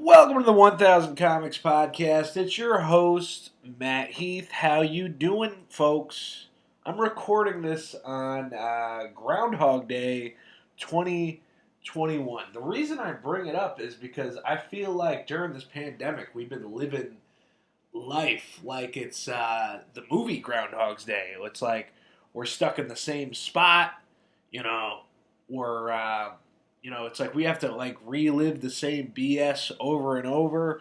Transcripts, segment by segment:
Welcome to the 1000 Comics Podcast. It's your host, Matt Heath. How you doing, folks? I'm recording this on Groundhog Day 2021. The reason I bring it up is because I feel like during this pandemic, we've been living life like it's the movie Groundhog's Day. It's like we're stuck in the same spot, you know, we're it's like we have to like relive the same BS over and over,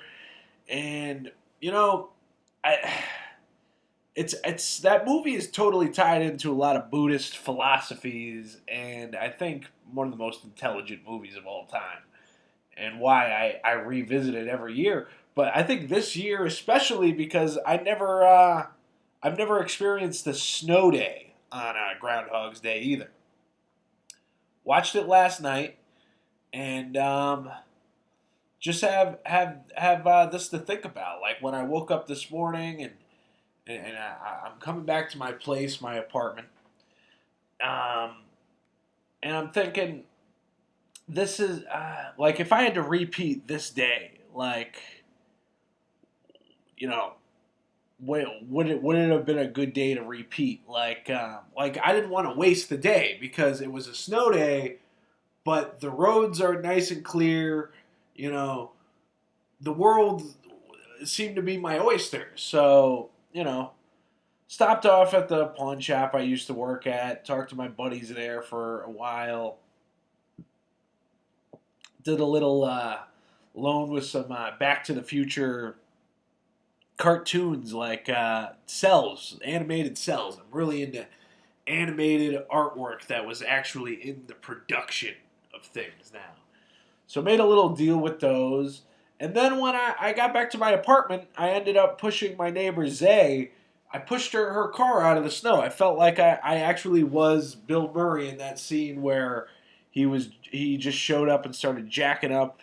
and I it's that movie is totally tied into a lot of Buddhist philosophies, and I think one of the most intelligent movies of all time, and why I revisit it every year. But I think this year especially because I've never experienced the snow day on Groundhog's Day either. Watched it last night and just have this to think about. Like when I woke up this morning I'm coming back to my place, my apartment, um, and I'm thinking this is like if I had to repeat this day, like you know. Would it have been a good day to repeat? Like I didn't want to waste the day because it was a snow day, but the roads are nice and clear. You know, the world seemed to be my oyster. So, stopped off at the pawn shop I used to work at, talked to my buddies there for a while, did a little loan with some Back to the Future cartoons like animated cells. I'm really into animated artwork that was actually in the production of things now. So made a little deal with those. And then when I got back to my apartment, I ended up pushing my neighbor Zay. I pushed her car out of the snow. I felt like I actually was Bill Murray in that scene where he just showed up and started jacking up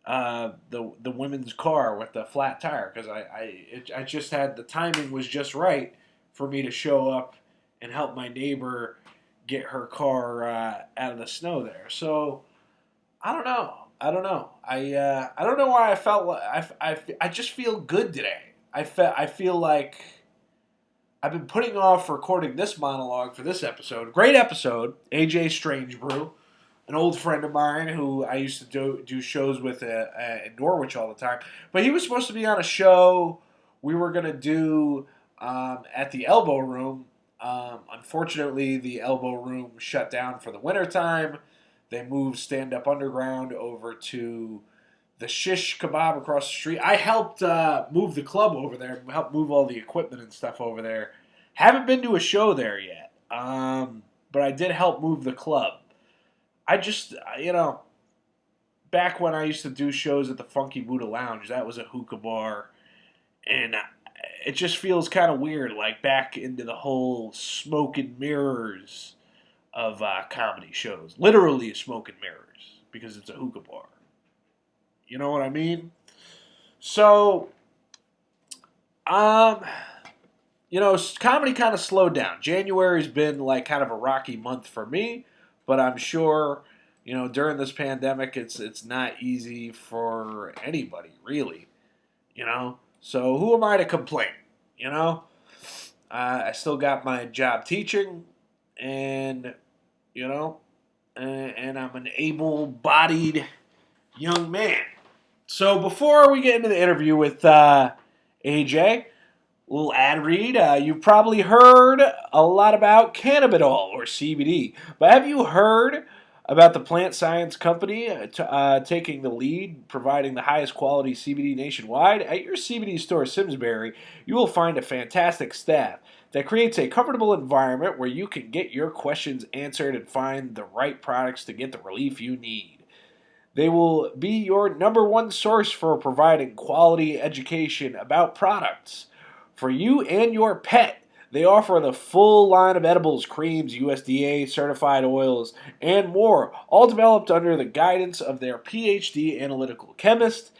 the women's car with the flat tire because I just had the timing was just right for me to show up and help my neighbor get her car out of the snow there. So I don't know. I don't know why I felt like I just feel good today. I feel like I've been putting off recording this monologue for this episode. Great episode, AJ Strangebrew, an old friend of mine who I used to do shows with in Norwich all the time. But he was supposed to be on a show we were going to do at the Elbow Room. Unfortunately, the Elbow Room shut down for the wintertime. They moved Stand Up Underground over to the Shish Kebab across the street. I helped move the club over there, helped move all the equipment and stuff over there. Haven't been to a show there yet, but I did help move the club. I just, back when I used to do shows at the Funky Buddha Lounge, that was a hookah bar, and it just feels kind of weird, like back into the whole smoke and mirrors of comedy shows. Literally smoke and mirrors, because it's a hookah bar. You know what I mean? So, comedy kind of slowed down. January's been like kind of a rocky month for me, but I'm sure, during this pandemic, it's not easy for anybody, really, So who am I to complain, I still got my job teaching, and, and I'm an able-bodied young man. So before we get into the interview with AJ, a little ad read. You've probably heard a lot about cannabidol or CBD, but have you heard about the plant science company taking the lead, providing the highest quality CBD nationwide? At your CBD store, Simsbury, you will find a fantastic staff that creates a comfortable environment where you can get your questions answered and find the right products to get the relief you need. They will be your number one source for providing quality education about products. For you and your pet, they offer the full line of edibles, creams, USDA certified oils, and more, all developed under the guidance of their PhD analytical chemists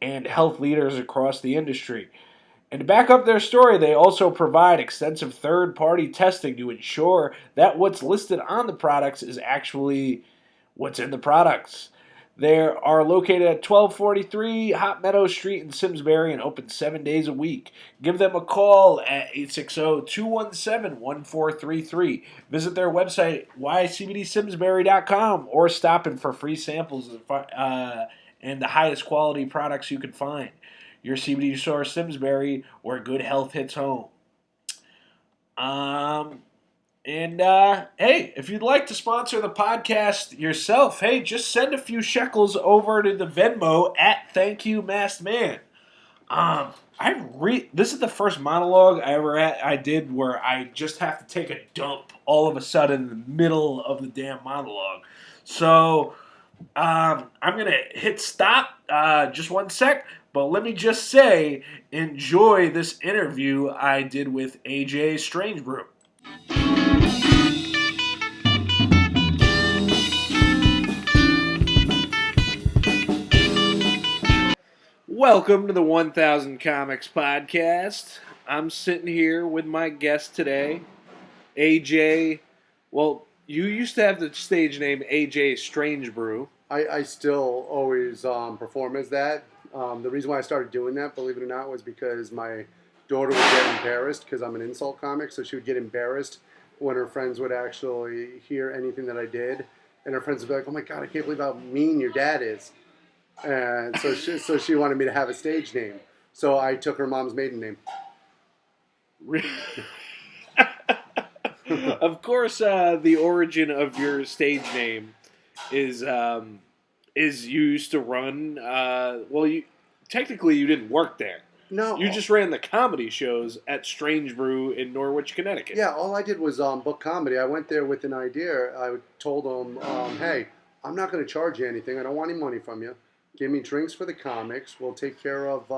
and health leaders across the industry. And to back up their story, they also provide extensive third-party testing to ensure that what's listed on the products is actually what's in the products. They are located at 1243 Hot Meadow Street in Simsbury and open 7 days a week. Give them a call at 860-217-1433. Visit their website, ycbdsimsbury.com, or stop in for free samples and the highest quality products you can find. Your CBD store, Simsbury, where good health hits home. Hey, if you'd like to sponsor the podcast yourself, hey, just send a few shekels over to the Venmo at Thank You Masked Man. This is the first monologue I did where I just have to take a dump all of a sudden in the middle of the damn monologue. So I'm gonna hit stop just one sec. But let me just say, enjoy this interview I did with AJ Strangebrew. Welcome to the 1000 Comics Podcast. I'm sitting here with my guest today, AJ. Well, you used to have the stage name AJ Strangebrew. I still always perform as that. The reason why I started doing that, believe it or not, was because my daughter would get embarrassed because I'm an insult comic, so she would get embarrassed when her friends would actually hear anything that I did, and her friends would be like, "Oh my God, I can't believe how mean your dad is." And so she wanted me to have a stage name, so I took her mom's maiden name. Of course, the origin of your stage name is you used to run. Technically you didn't work there. No, you just ran the comedy shows at Strangebrew in Norwich, Connecticut. Yeah, all I did was book comedy. I went there with an idea. I told them, "Hey, I'm not going to charge you anything. I don't want any money from you. Give me drinks for the comics. We'll take care of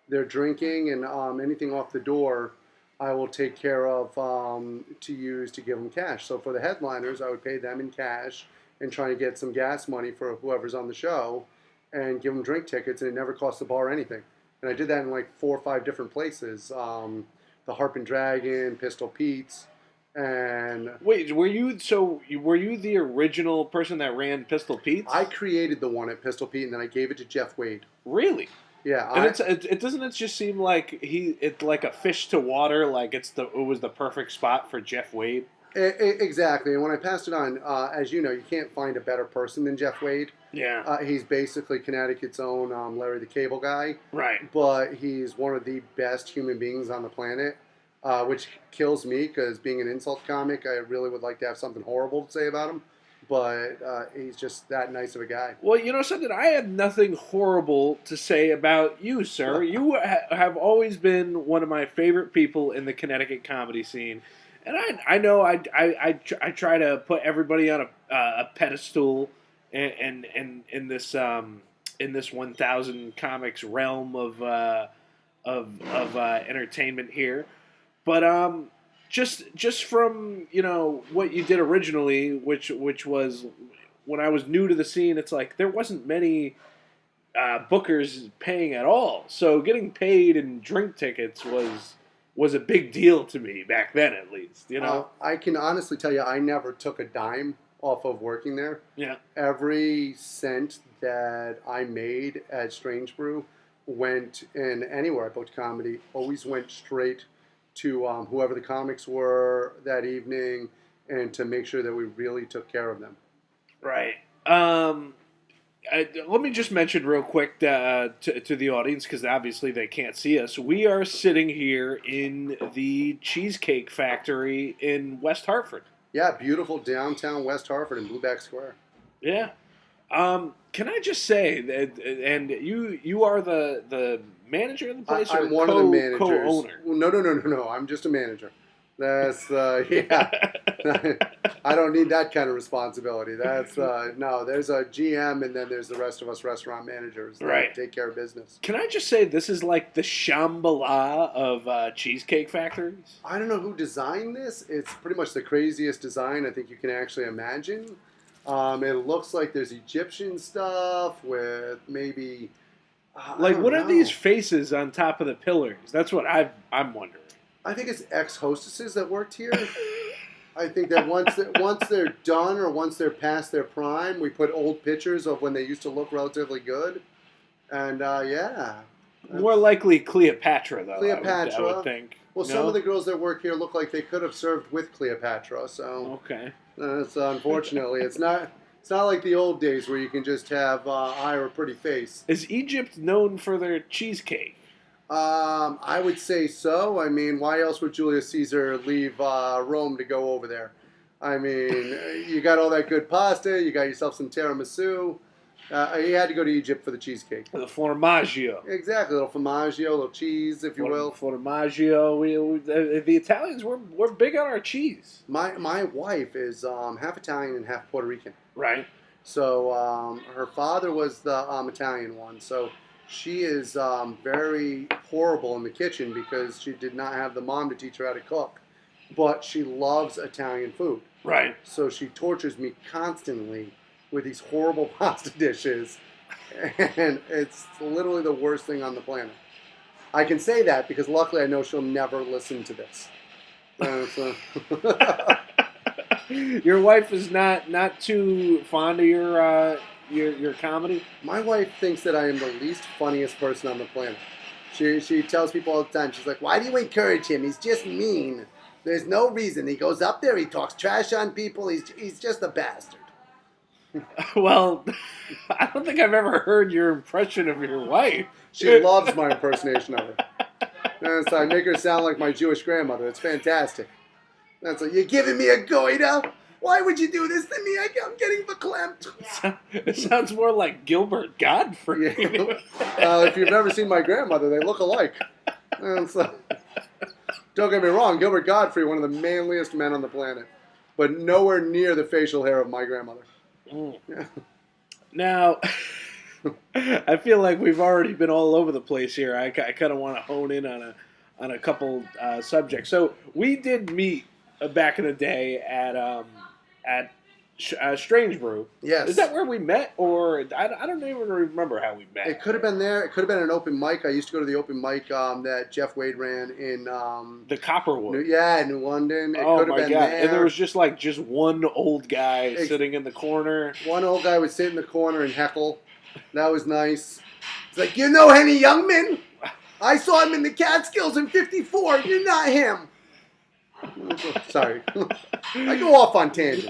their drinking and anything off the door. I will take care of to use to give them cash. So for the headliners, I would pay them in cash and try to get some gas money for whoever's on the show and give them drink tickets, and it never cost the bar anything. And I did that in like 4 or 5 different places. The Harp and Dragon, Pistol Pete's, and... Wait, were you the original person that ran Pistol Pete's? I created the one at Pistol Pete, and then I gave it to Jeff Wade. Really? Yeah. And it doesn't just seem like it's like a fish to water, like it was the perfect spot for Jeff Wade? Exactly. And when I passed it on, as you know, you can't find a better person than Jeff Wade. Yeah. He's basically Connecticut's own Larry the Cable Guy. Right. But he's one of the best human beings on the planet, which kills me because being an insult comic, I really would like to have something horrible to say about him. But he's just that nice of a guy. Well, you know something? I have nothing horrible to say about you, sir. You have always been one of my favorite people in the Connecticut comedy scene. And I know I try to put everybody on a pedestal and in this 1000 comics realm of entertainment here, but just from what you did originally, which was when I was new to the scene, it's like there wasn't many bookers paying at all, so getting paid in drink tickets was a big deal to me back then, at least. I can honestly tell you, I never took a dime off of working there. Yeah. Every cent that I made at Strangebrew went, and anywhere I booked comedy, always went straight to whoever the comics were that evening, and to make sure that we really took care of them. Right. Let me just mention real quick to the audience, because obviously they can't see us. We are sitting here in the Cheesecake Factory in West Hartford. Yeah, beautiful downtown West Hartford in Blueback Square. Yeah. Can I just say that, and you are the manager of the place, I'm one of the managers. Co-owner? No. I'm just a manager. That's yeah. I don't need that kind of responsibility. That's no. There's a GM, and then there's the rest of us restaurant managers that take care of business. Can I just say this is like the Shambhala of cheesecake factories? I don't know who designed this. It's pretty much the craziest design I think you can actually imagine. It looks like there's Egyptian stuff with maybe. What are these faces on top of the pillars? That's what I'm wondering. I think it's ex-hostesses that worked here. I think that once they're done or once they're past their prime, we put old pictures of when they used to look relatively good. And yeah. More likely Cleopatra, though. Cleopatra. I would think. Well, no? some of the girls that work here look like they could have served with Cleopatra. So Okay. it's unfortunately it's not. It's not like the old days where you can just have eye or a pretty face. Is Egypt known for their cheesecake? I would say so. I mean, why else would Julius Caesar leave Rome to go over there? I mean, you got all that good pasta. You got yourself some tiramisu. He had to go to Egypt for the cheesecake. The formaggio. Exactly, a little formaggio, a little cheese, if you will. Formaggio. The Italians, we're big on our cheese. My wife is half Italian and half Puerto Rican. Right. So her father was the Italian one. So she is very horrible in the kitchen because she did not have the mom to teach her how to cook. But she loves Italian food. Right. So she tortures me constantly with these horrible pasta dishes. And it's literally the worst thing on the planet. I can say that because luckily I know she'll never listen to this. Your wife is not too fond of your comedy? My wife thinks that I am the least funniest person on the planet. She tells people all the time, she's like, why do you encourage him? He's just mean. There's no reason. He goes up there, he talks trash on people, he's just a bastard. Well, I don't think I've ever heard your impression of your wife. She loves my impersonation of her. And so I make her sound like my Jewish grandmother. It's fantastic. That's like, you're giving me a goiter? Why would you do this to me? I'm getting verklempt. It sounds more like Gilbert Godfrey. Yeah. If you've never seen my grandmother, they look alike. And so, don't get me wrong, Gilbert Godfrey, one of the manliest men on the planet, but nowhere near the facial hair of my grandmother. Mm. Yeah. Now, I feel like we've already been all over the place here. I kind of want to hone in on a couple subjects. So we did meet back in the day at Strangebrew. Yes. Is that where we met, or I don't even remember how we met? It could have been there. It could have been an open mic. I used to go to the open mic that Jeff Wade ran in the Copperwood. New London. It oh could have my been god! there. And there was just one old guy sitting in the corner. One old guy would sit in the corner and heckle. That was nice. It's like, you know Henny Youngman? I saw him in the Catskills in '54. You're not him. Sorry, I go off on tangents.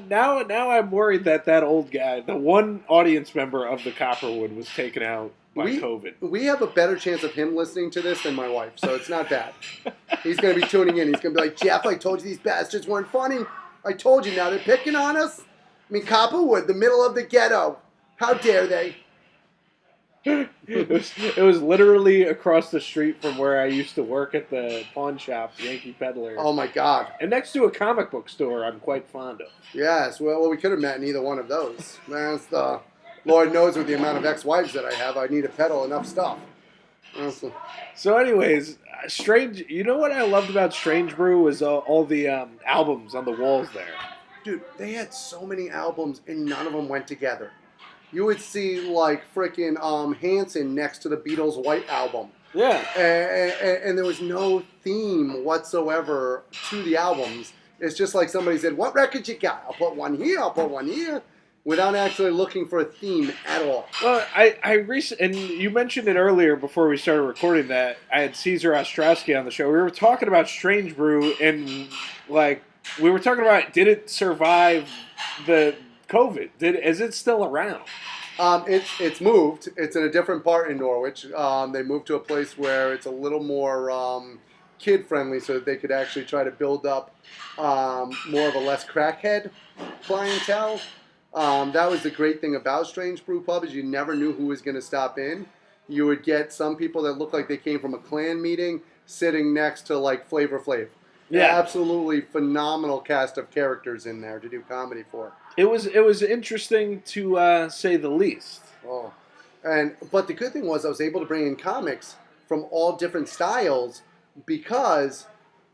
Now I'm worried that old guy, the one audience member of the Copperwood, was taken out by COVID. We have a better chance of him listening to this than my wife, so it's not bad. He's going to be tuning in. He's going to be like, Jeff, I told you these bastards weren't funny. I told you, now they're picking on us. I mean, Copperwood, the middle of the ghetto. How dare they? It was literally across the street from where I used to work at the pawn shop, Yankee Peddler. Oh my God! And next to a comic book store I'm quite fond of. Yes, well, we could have met in either one of those. That's the Lord knows with the amount of ex-wives that I have, I need to peddle enough stuff. So, anyways, Strange. You know what I loved about Strangebrew was all the albums on the walls there. Dude, they had so many albums and none of them went together. You would see like freaking Hanson next to the Beatles' White Album. Yeah. And there was no theme whatsoever to the albums. It's just like somebody said, what record you got? I'll put one here, I'll put one here. Without actually looking for a theme at all. Well, and you mentioned it earlier before we started recording that I had Caesar Ostrowski on the show. We were talking about Strangebrew and like we were talking about did it survive the COVID? Is it still around? It's moved. It's in a different part in Norwich. They moved to a place where it's a little more kid friendly, so that they could actually try to build up more of a less crackhead clientele. That was the great thing about Strange Brew Pub is you never knew who was going to stop in. You would get some people that looked like they came from a Klan meeting sitting next to like Flavor Flav. Yeah, absolutely phenomenal cast of characters in there to do comedy for. It was interesting to say the least. Oh, but the good thing was I was able to bring in comics from all different styles because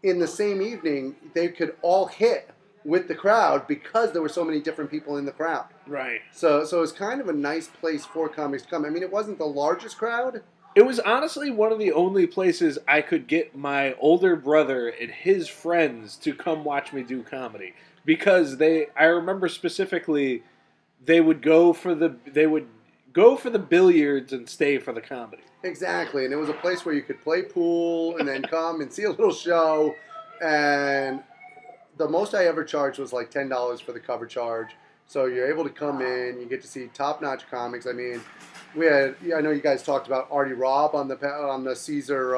in the same evening they could all hit with the crowd because there were so many different people in the crowd. Right. So it was kind of a nice place for comics to come. I mean, it wasn't the largest crowd, It was honestly one of the only places I could get my older brother and his friends to come watch me do comedy because I remember specifically they would go for the billiards and stay for the comedy. Exactly, and it was a place where you could play pool and then come and see a little show. And the most I ever charged was like $10 for the cover charge. So you're able to come in, you get to see top-notch comics. I mean, I know you guys talked about Artie Robb on the Caesar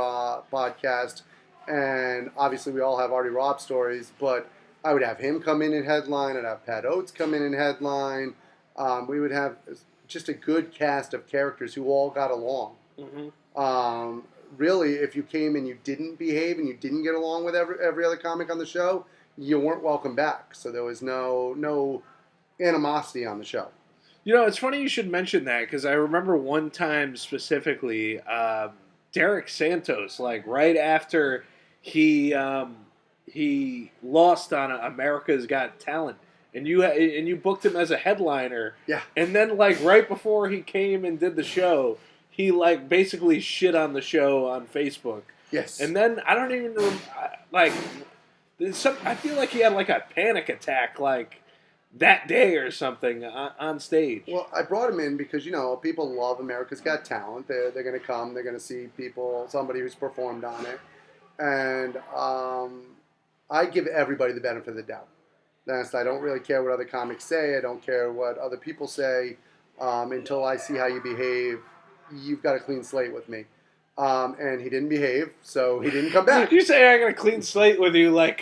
podcast, and obviously we all have Artie Robb stories. But I would have him come in and headline. I'd have Pat Oates come in and headline. We would have just a good cast of characters who all got along. Mm-hmm. Really, if you came and you didn't behave and you didn't get along with every other comic on the show, you weren't welcome back. So there was no animosity on the show. You know, it's funny you should mention that because I remember one time specifically, Derek Santos, like right after he lost on America's Got Talent, and you booked him as a headliner. Yeah. And then like right before he came and did the show, he like basically shit on the show on Facebook. Yes. And then I don't even like I feel like he had like a panic attack like that day or something on stage. Well, I brought him in because, people love America's Got Talent. They're going to come. They're going to see somebody who's performed on it. And I give everybody the benefit of the doubt. I don't really care what other comics say. I don't care what other people say. Until I see how you behave, you've got a clean slate with me. And he didn't behave, so he didn't come back. You say I got a clean slate with you, like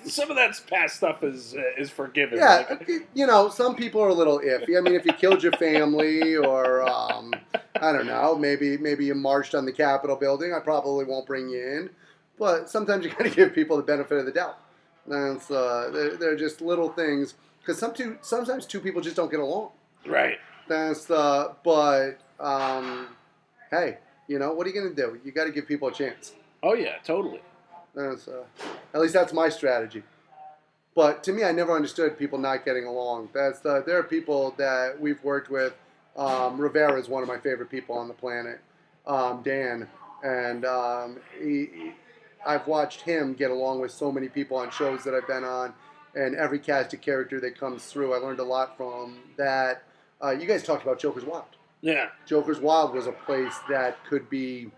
some of that past stuff is forgiven. Yeah, some people are a little iffy. I mean, if you killed your family, or I don't know, maybe you marched on the Capitol building, I probably won't bring you in. But sometimes you got to give people the benefit of the doubt. And they're just little things because sometimes two people just don't get along. Right. But hey. What are you going to do? You got to give people a chance. Oh, yeah, totally. At least that's my strategy. But to me, I never understood people not getting along. There are people that we've worked with. Rivera is one of my favorite people on the planet, Dan. And I've watched him get along with so many people on shows that I've been on. And every cast of character that comes through, I learned a lot from that. You guys talked about Joker's Wild. Yeah. Joker's Wild was a place that could be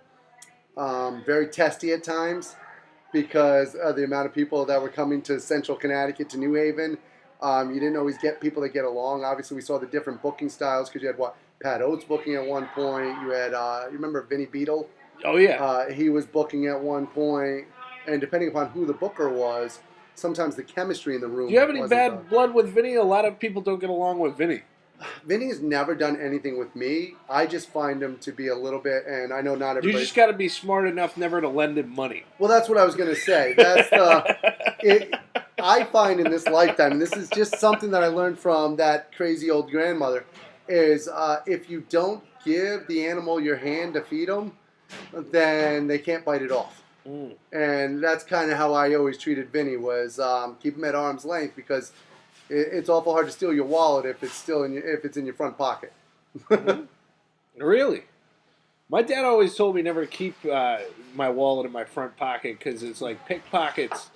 very testy at times because of the amount of people that were coming to Central Connecticut, to New Haven. You didn't always get people that get along. Obviously, we saw the different booking styles because you had Pat Oates booking at one point. You had, you remember Vinny Beetle? Oh, yeah. He was booking at one point. And depending upon who the booker was, sometimes the chemistry in the room. Do you have any bad blood with Vinny? A lot of people don't get along with Vinny. Vinny's never done anything with me. I just find him to be a little bit, and I know not everybody. You just got to be smart enough never to lend him money. Well, that's what I was going to say. I find in this lifetime, and this is just something that I learned from that crazy old grandmother, is if you don't give the animal your hand to feed them, then they can't bite it off. Mm. And that's kind of how I always treated Vinny, was keep him at arm's length because it's awful hard to steal your wallet if it's in your front pocket. Mm-hmm. Really? My dad always told me never to keep my wallet in my front pocket because it's like pickpockets.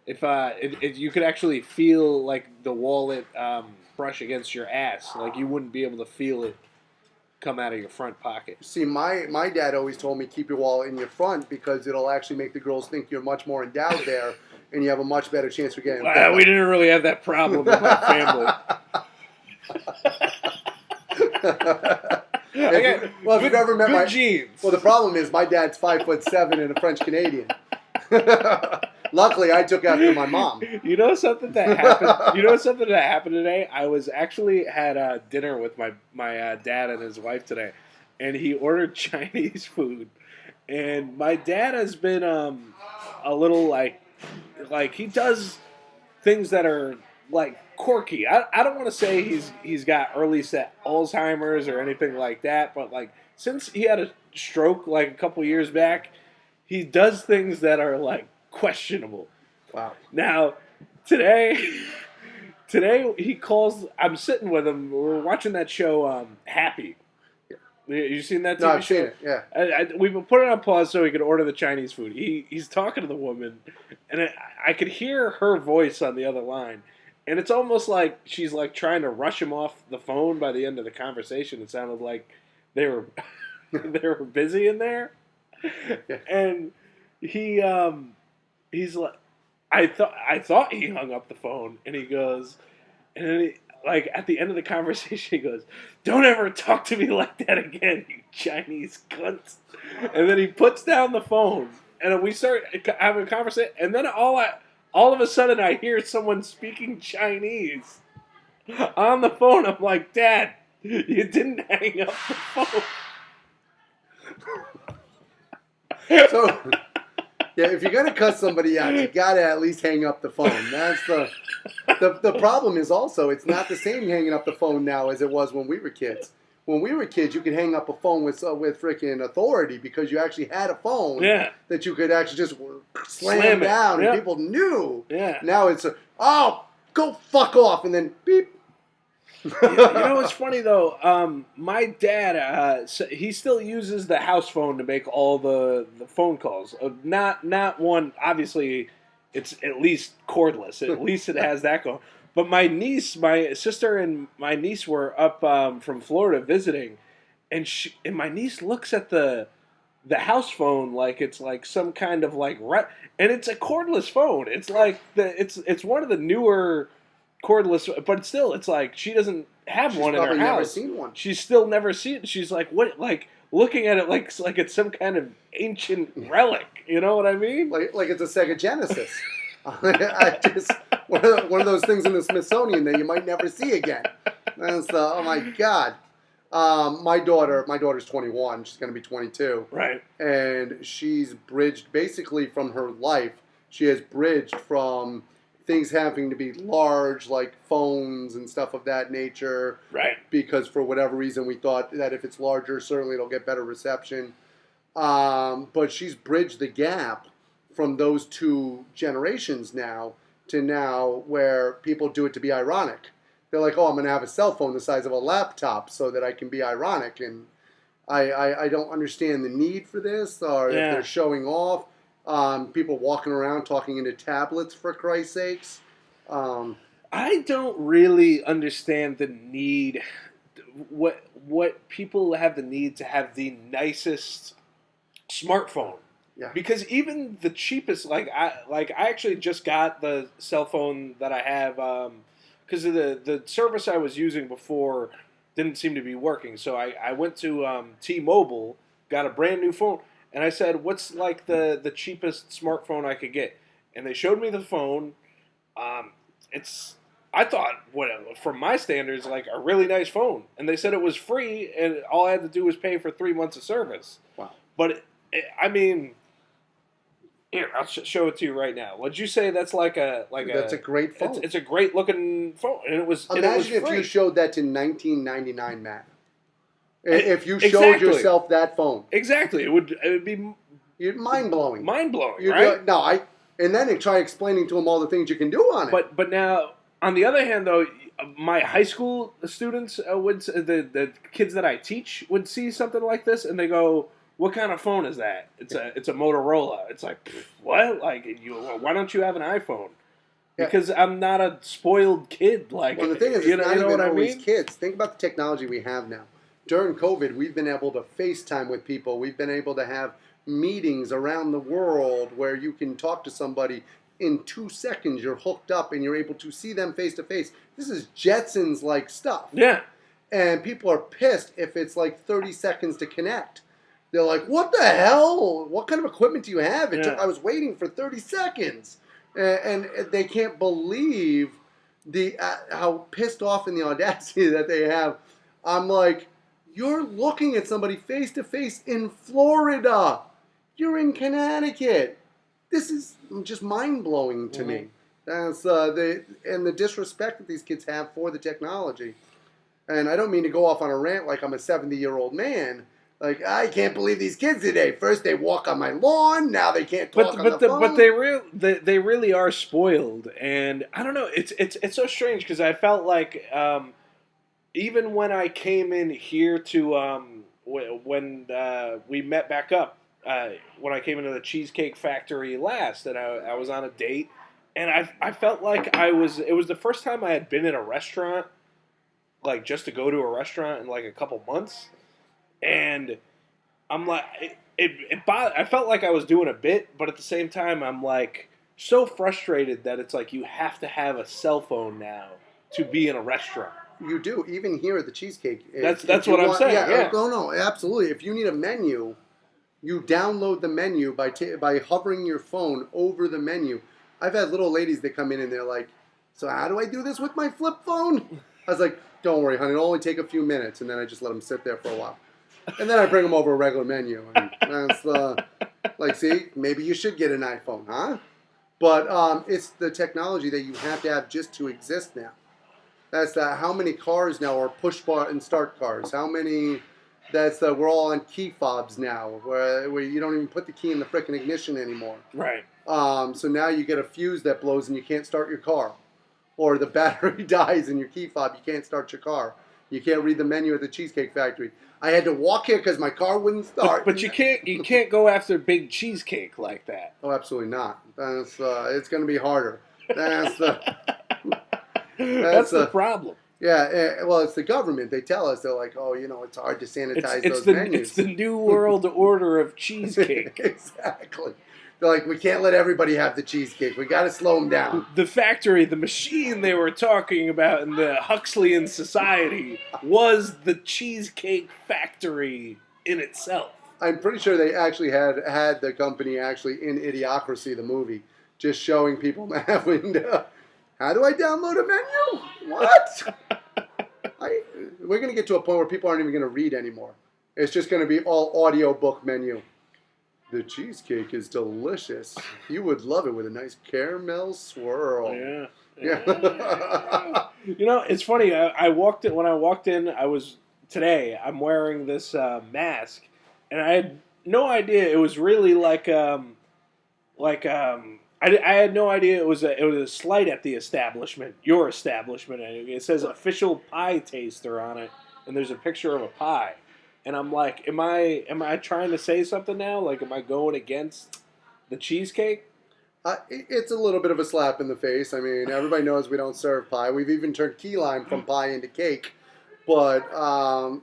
If you could actually feel like the wallet brush against your ass, like you wouldn't be able to feel it come out of your front pocket. See, my dad always told me keep your wallet in your front because it'll actually make the girls think you're much more endowed there. And you have a much better chance for getting. Well, we didn't really have that problem in my family. If you've ever met good genes. Well, the problem is my dad's 5'7" and a French Canadian. Luckily, I took after my mom. You know something that happened today? I was actually had dinner with my dad and his wife today, and he ordered Chinese food, and my dad has been a little like he does things that are like quirky. I don't want to say he's got early set Alzheimer's or anything like that, but like since he had a stroke like a couple years back, he does things that are like questionable. Wow. Now today he calls. I'm sitting with him. We're watching that show Happy. You seen that TV No, I've show? seen it. Yeah. We put it on pause so he could order the Chinese food. He's talking to the woman, and I could hear her voice on the other line, and it's almost like she's like trying to rush him off the phone. By the end of the conversation, it sounded like they were they were busy in there, Yeah. and he's like, I thought he hung up the phone, and he goes, and then like at the end of the conversation, he goes, "Don't ever talk to me like that again, you Chinese cunt." And then he puts down the phone, and we start having a conversation. And then all of a sudden, I hear someone speaking Chinese on the phone. I'm like, "Dad, you didn't hang up the phone." So, yeah, if you're gonna cut somebody out, you gotta at least hang up the phone. That's the problem. Is also it's not the same hanging up the phone now as it was when we were kids. When we were kids, you could hang up a phone with freaking authority because you actually had a phone that you could actually just slam down and people knew. Yeah. Now it's go fuck off and then beep. You know what's funny though? My dad, he still uses the house phone to make all the phone calls. Not one. Obviously, it's at least cordless. At least it has that going. But my sister, and my niece were up from Florida visiting, and my niece looks at the house phone like it's like some kind of like and it's a cordless phone. It's like it's one of the newer cordless, but still, it's like she doesn't have one in her house. Never seen one. She's still never seen it. She's like, what? Like looking at it like it's some kind of ancient relic. You know what I mean? Like it's a Sega Genesis. I just one of those things in the Smithsonian that you might never see again. That's oh my god. My daughter's 21. She's going to be 22. Right. And she's bridged basically from her life. She has bridged from things having to be large, like phones and stuff of that nature. Right. Because for whatever reason, we thought that if it's larger, certainly it'll get better reception. But she's bridged the gap from those two generations now to now where people do it to be ironic. They're like, oh, I'm going to have a cell phone the size of a laptop so that I can be ironic. And I don't understand the need for this, or if they're showing off. People walking around talking into tablets, for Christ's sakes. I don't really understand the need. What people have the need to have the nicest smartphone. Yeah. Because even the cheapest, I actually just got the cell phone that I have because of the service I was using before didn't seem to be working. So I went to T-Mobile, got a brand new phone, and I said, what's like the cheapest smartphone I could get? And they showed me the phone. I thought, from my standards, like a really nice phone. And they said it was free, and all I had to do was pay for 3 months of service. Wow. But, I mean, here, I'll show it to you right now. Would you say that's that's a great phone? It's a great looking phone, and it was. Imagine if free. you showed that to 1999 Matt. If you showed yourself that phone, exactly, it would be mind blowing. Mind blowing, right? And then they try explaining to him all the things you can do on it. But now, on the other hand, though, my high school students the kids that I teach would see something like this, and they go, "What kind of phone is that?" It's a Motorola. It's like, what? Like, why don't you have an iPhone? Because I'm not a spoiled kid. Like, well, the thing is, it's not even always kids. Think about the technology we have now. During COVID, we've been able to FaceTime with people. We've been able to have meetings around the world where you can talk to somebody in 2 seconds. You're hooked up and you're able to see them face to face. This is Jetsons-like stuff. Yeah. And people are pissed if it's like 30 seconds to connect. They're like, what the hell? What kind of equipment do you have? I was waiting for 30 seconds. And they can't believe how pissed off and the audacity that they have. I'm like, you're looking at somebody face to face in Florida. You're in Connecticut. This is just mind blowing to me. That's the disrespect that these kids have for the technology. And I don't mean to go off on a rant like I'm a 70-year-old man. Like, I can't believe these kids today. First they walk on my lawn, now they can't talk on the phone. But they really are spoiled, and I don't know. It's so strange because I felt like even when I came in here to when we met back up, when I came into the Cheesecake Factory last, and I was on a date, and I felt like it was the first time I had been in a restaurant, like just to go to a restaurant in like a couple months, and I'm like, I felt like I was doing a bit, but at the same time, I'm like so frustrated that it's like you have to have a cell phone now to be in a restaurant. You do, even here at the Cheesecake. That's what I'm saying. Yeah. No, absolutely. If you need a menu, you download the menu by hovering your phone over the menu. I've had little ladies that come in and they're like, "So how do I do this with my flip phone?" I was like, "Don't worry, honey. It'll only take a few minutes." And then I just let them sit there for a while. And then I bring them over a regular menu. And that's like, see, maybe you should get an iPhone, huh? But it's the technology that you have to have just to exist now. That's how many cars now are push button start cars. How many? We're all on key fobs now, where you don't even put the key in the frickin' ignition anymore. Right. So now you get a fuse that blows and you can't start your car, or the battery dies in your key fob. You can't start your car. You can't read the menu at the Cheesecake Factory. I had to walk here because my car wouldn't start. But you can't go after big cheesecake like that. Oh, absolutely not. It's going to be harder. That's the problem. Yeah, well, it's the government. They tell us, they're like, oh, it's hard to sanitize those menus. It's the new world order of cheesecake. Exactly. They're like, we can't let everybody have the cheesecake. We got to slow them down. The factory, the machine they were talking about in the Huxleyan Society was the Cheesecake Factory in itself. I'm pretty sure they actually had the company actually in Idiocracy, the movie, just showing people having how do I download a menu? What? We're going to get to a point where people aren't even going to read anymore. It's just going to be all audiobook menu. The cheesecake is delicious. You would love it with a nice caramel swirl. Yeah. It's funny. When I walked in, today, I'm wearing this mask, and I had no idea it was really I had no idea it was a slight at the establishment, your establishment. It says official pie taster on it, and there's a picture of a pie. And I'm like, am I trying to say something now? Like, am I going against the cheesecake? It's a little bit of a slap in the face. I mean, everybody knows we don't serve pie. We've even turned key lime from pie into cake. But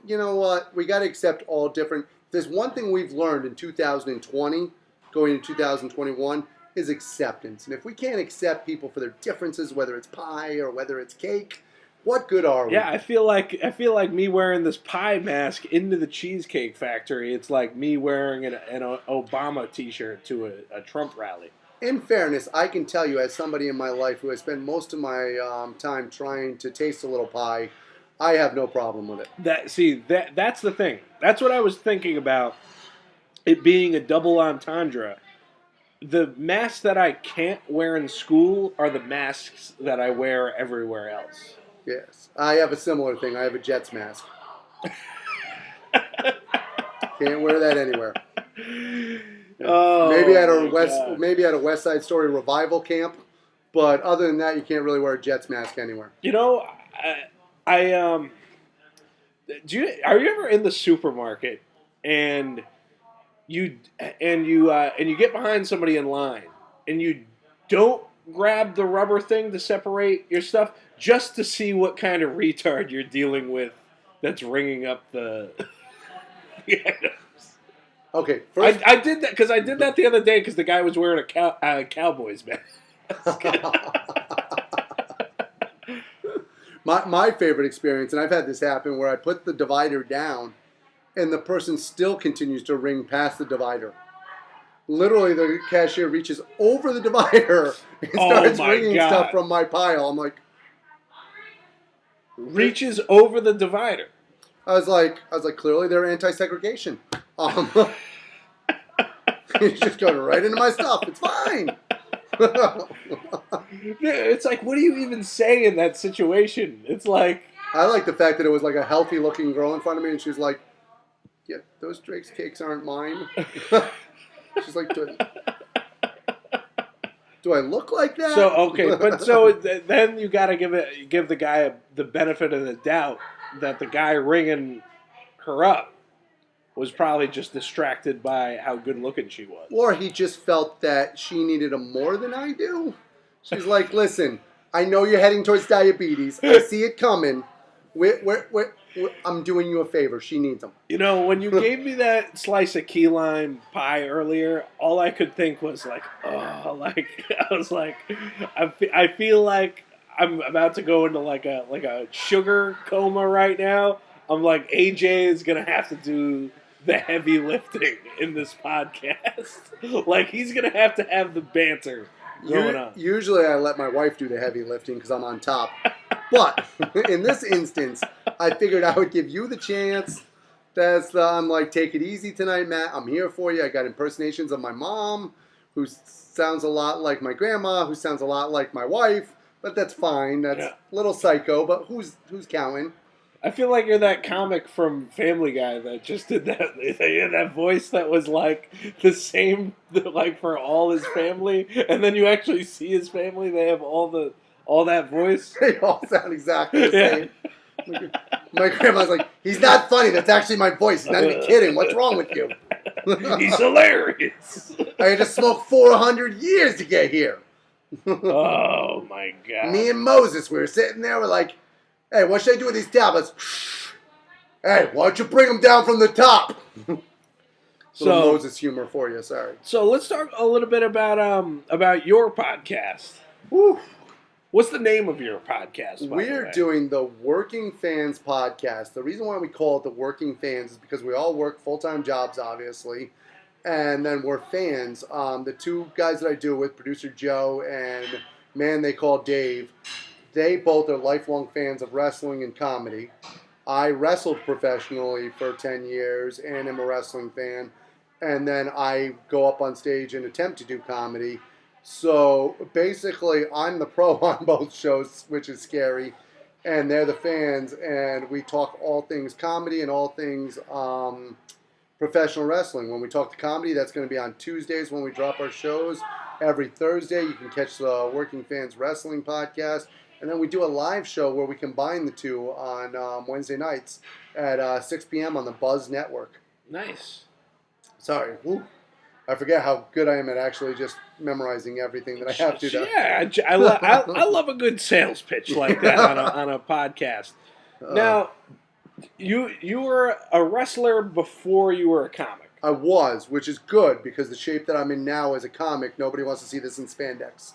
you know what? We got to accept all different. There's one thing we've learned in 2020, going into 2021, is acceptance. And if we can't accept people for their differences, whether it's pie or whether it's cake, what good are we? Yeah, I feel like me wearing this pie mask into the Cheesecake Factory. It's like me wearing an Obama T-shirt to a Trump rally. In fairness, I can tell you, as somebody in my life who has spent most of my time trying to taste a little pie, I have no problem with it. That's the thing. That's what I was thinking about. It being a double entendre. The masks that I can't wear in school are the masks that I wear everywhere else. Yes. I have a similar thing. I have a Jets mask. Can't wear that anywhere. Oh, maybe at a West Side Story revival camp, but other than that, you can't really wear a Jets mask anywhere. Are you ever in the supermarket and you get behind somebody in line and you don't grab the rubber thing to separate your stuff just to see what kind of retard you're dealing with that's ringing up the items? Okay, first, I did that because I did that the other day because the guy was wearing a Cowboys mask. My favorite experience, and I've had this happen, where I put the divider down and the person still continues to ring past the divider. Literally, the cashier reaches over the divider and starts ringing stuff from my pile. I'm like... Reaches over the divider. I was like, clearly they're anti-segregation. He's just going right into my stuff. It's fine. It's like, what do you even say in that situation? It's like... I like the fact that it was like a healthy-looking girl in front of me, and she's like, yeah, those Drake's cakes aren't mine. She's like, do I look like that? So, okay, but so then you got to give the guy the benefit of the doubt that the guy ringing her up was probably just distracted by how good looking she was. Or he just felt that she needed him more than I do. She's like, listen, I know you're heading towards diabetes. I see it coming. I'm doing you a favor. She needs them. You know, when you gave me that slice of key lime pie earlier, all I could think was like, oh, like I was like, I feel like I'm about to go into like a sugar coma right now. I'm like, AJ is gonna have to do the heavy lifting in this podcast. Like he's gonna have the banter going on. Usually I let my wife do the heavy lifting because I'm on top. But in this instance, I figured I would give you the chance. I'm like, take it easy tonight, Matt. I'm here for you. I got impersonations of my mom, who sounds a lot like my grandma, who sounds a lot like my wife. But that's fine. That's a little psycho. But who's counting? I feel like you're that comic from Family Guy that just did that voice that was like the same like for all his family, and then you actually see his family. They have all that voice. They all sound exactly the same. My grandma's like, he's not funny. That's actually my voice. He's not even kidding. What's wrong with you? He's hilarious. I had to smoke 400 years to get here. Oh my God. Me and Moses, we were sitting there. We're like, hey, what should I do with these tablets? Hey, why don't you bring them down from the top? So Moses humor for you. Sorry. So let's talk a little bit about your podcast. Woo. What's the name of your podcast? We're doing the Working Fans podcast. The reason why we call it the Working Fans is because we all work full-time jobs, obviously, and then we're fans. The two guys that I do it with, producer Joe and man they call Dave, they both are lifelong fans of wrestling and comedy. I wrestled professionally for 10 years and am a wrestling fan, and then I go up on stage and attempt to do comedy. So basically, I'm the pro on both shows, which is scary, and they're the fans, and we talk all things comedy and all things professional wrestling. When we talk to comedy, that's going to be on Tuesdays when we drop our shows. Every Thursday, you can catch the Working Fans Wrestling podcast, and then we do a live show where we combine the two on Wednesday nights at 6 p.m. on the Buzz Network. Nice. Sorry. Woo. I forget how good I am at actually just memorizing everything that I have to. Yeah, I love a good sales pitch like that on a podcast. Now, you were a wrestler before you were a comic. I was, which is good because the shape that I'm in now as a comic, nobody wants to see this in spandex.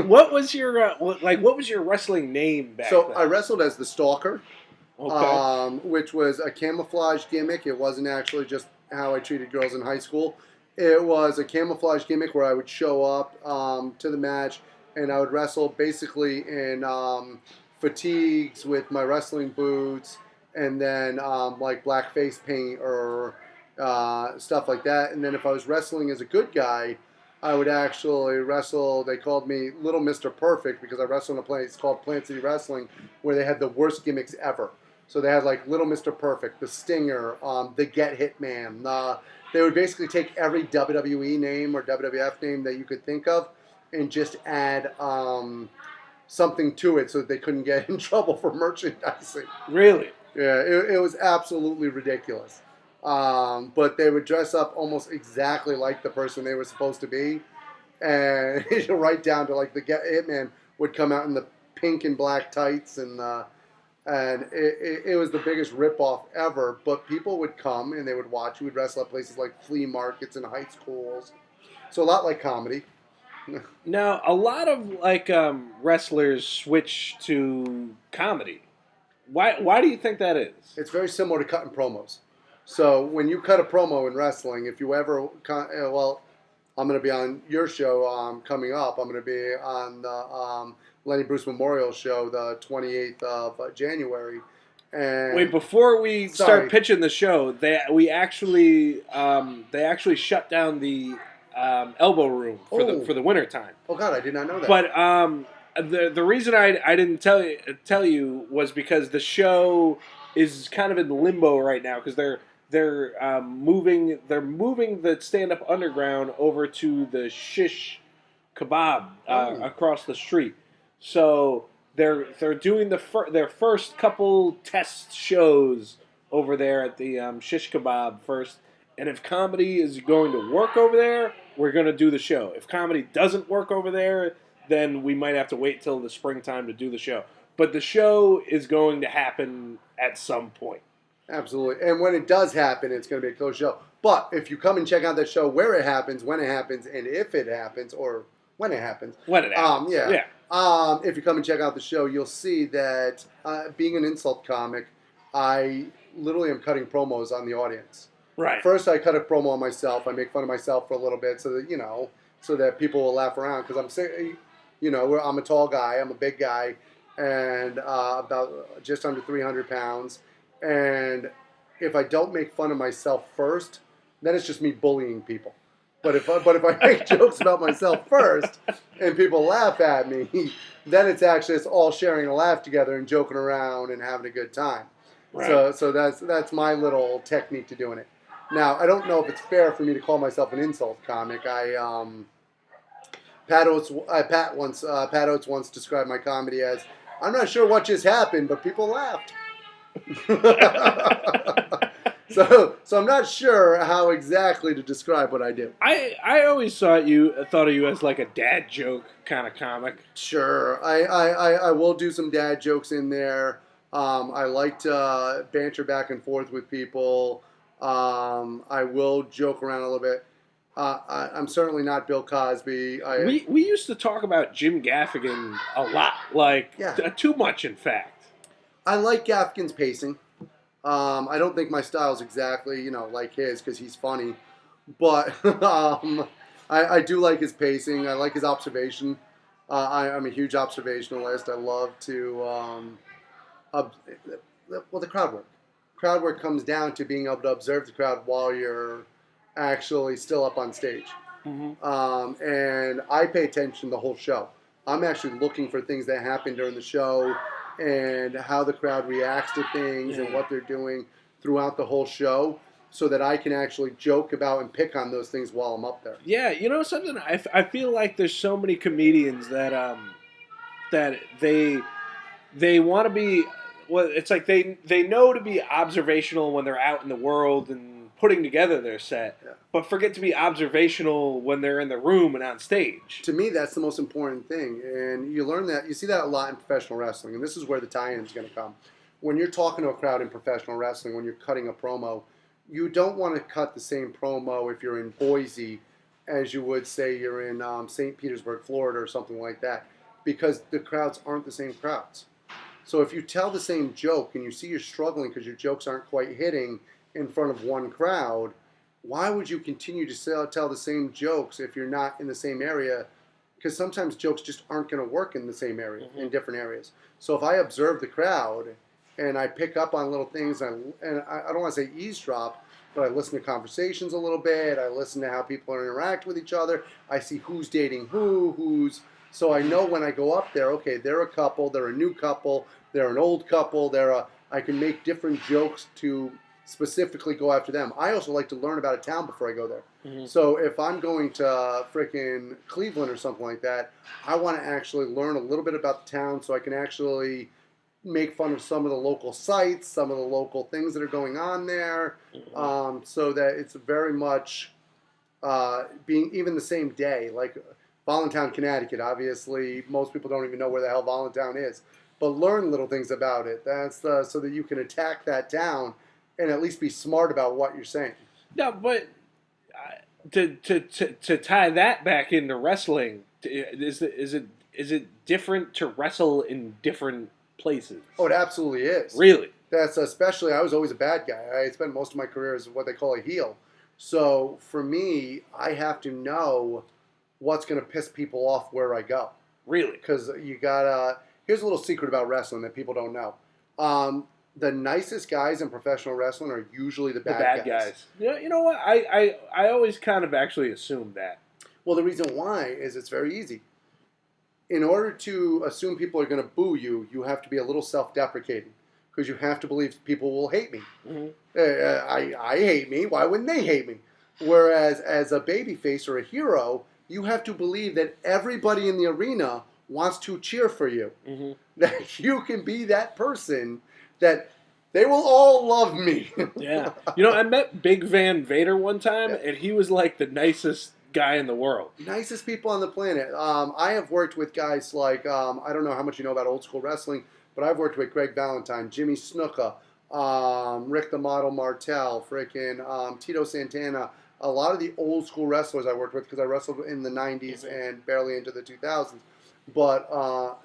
What was your wrestling name back then? I wrestled as the Stalker, okay. Which was a camouflage gimmick. It wasn't actually just how I treated girls in high school. It was a camouflage gimmick where I would show up to the match and I would wrestle basically in fatigues with my wrestling boots and then like black face paint or stuff like that. And then if I was wrestling as a good guy, I would actually wrestle. They called me Little Mr. Perfect because I wrestled in a place called Plant City Wrestling where they had the worst gimmicks ever. So they had like Little Mr. Perfect, the Stinger, the Get Hit Man. They would basically take every WWE name or WWF name that you could think of and just add something to it so that they couldn't get in trouble for merchandising. Really? Yeah, it was absolutely ridiculous. But they would dress up almost exactly like the person they were supposed to be. And right down to like the Get Hit Man would come out in the pink and black tights and it was the biggest ripoff ever. But people would come and they would watch. We would wrestle at places like flea markets and high schools. So a lot like comedy. Now, a lot of like wrestlers switch to comedy. Why do you think that is? It's very similar to cutting promos. So when you cut a promo in wrestling, if you ever, I'm going to be on your show coming up. I'm going to be on the Lenny Bruce Memorial Show the 28th of January. And wait, before we start pitching the show, they actually shut down the elbow room for the winter time. Oh God, I did not know that. But the reason I didn't tell you was because the show is kind of in limbo right now because they're moving the stand-up underground over to the Shish Kebab across the street. So they're doing their first couple test shows over there at the Shish Kebab first. And if comedy is going to work over there, we're going to do the show. If comedy doesn't work over there, then we might have to wait till the springtime to do the show. But the show is going to happen at some point. Absolutely. And when it does happen, it's going to be a close show. But if you come and check out that show where it happens, when it happens, and if it happens, or when it happens. When it happens. If you come and check out the show, you'll see that being an insult comic, I literally am cutting promos on the audience. Right. First, I cut a promo on myself. I make fun of myself for a little bit so that, so that people will laugh around. Because I'm a tall guy. I'm a big guy. And about just under 300 pounds. And if I don't make fun of myself first, then it's just me bullying people. But if I make jokes about myself first and people laugh at me, then it's all sharing a laugh together and joking around and having a good time. Right. So that's my little technique to doing it. Now, I don't know if it's fair for me to call myself an insult comic. Pat Oates once described my comedy as, I'm not sure what just happened, but people laughed. So I'm not sure how exactly to describe what I do. I always thought of you as like a dad joke kind of comic. Sure, I will do some dad jokes in there. I like to banter back and forth with people. I will joke around a little bit. I'm certainly not Bill Cosby. We used to talk about Jim Gaffigan a lot, too much in fact. I like Gaffigan's pacing. I don't think my style's exactly, like his because he's funny. But I do like his pacing. I like his observation. I'm a huge observationalist. I love to, the crowd work. Crowd work comes down to being able to observe the crowd while you're actually still up on stage. Mm-hmm. And I pay attention the whole show. I'm actually looking for things that happen during the show and how the crowd reacts to things and what they're doing throughout the whole show so that I can actually joke about and pick on those things while I'm up there. Yeah, something? I feel like there's so many comedians that they want to be, well, it's like they know to be observational when they're out in the world and putting together their set, but forget to be observational when they're in the room and on stage. To me, that's the most important thing, and you see that a lot in professional wrestling, and this is where the tie-in is going to come. When you're talking to a crowd in professional wrestling, when you're cutting a promo, you don't want to cut the same promo if you're in Boise as you would say you're in St. Petersburg, Florida, or something like that, because the crowds aren't the same crowds. So if you tell the same joke and you see you're struggling because your jokes aren't quite hitting in front of one crowd, why would you continue to tell the same jokes if you're not in the same area? Because sometimes jokes just aren't going to work in the same area, in different areas. So if I observe the crowd and I pick up on little things, and I don't want to say eavesdrop, but I listen to conversations a little bit, I listen to how people interact with each other, I see who's dating so I know when I go up there, okay, they're a couple, they're a new couple, they're an old couple, I can make different jokes to specifically go after them. I also like to learn about a town before I go there. Mm-hmm. So if I'm going to frickin' Cleveland or something like that, I want to actually learn a little bit about the town so I can actually make fun of some of the local sites, some of the local things that are going on there, so that it's very much being even the same day. Like Voluntown, Connecticut, obviously most people don't even know where the hell Voluntown is, but learn little things about it. That's so that you can attack that town and at least be smart about what you're saying. No, but to tie that back into wrestling, is it different to wrestle in different places? Oh, it absolutely is. Really? That's especially, I was always a bad guy. I spent most of my career as what they call a heel. So for me, I have to know what's going to piss people off where I go. Really? Because you got here's a little secret about wrestling that people don't know. The nicest guys in professional wrestling are usually the bad guys. Yeah, you know what? I always kind of actually assumed that. Well, the reason why is it's very easy. In order to assume people are going to boo you, you have to be a little self-deprecating because you have to believe people will hate me. Mm-hmm. I hate me. Why wouldn't they hate me? Whereas as a babyface or a hero, you have to believe that everybody in the arena wants to cheer for you. Mm-hmm. That you can be that person that They will all love me. Yeah. You know, I met Big Van Vader one time, and he was like the nicest guy in the world. Nicest people on the planet. I have worked with guys like, I don't know how much you know about old school wrestling, but I've worked with Greg Valentine, Jimmy Snuka, Rick the Model Martel, freaking Tito Santana. A lot of the old school wrestlers I worked with because I wrestled in the 90s and barely into the 2000s. But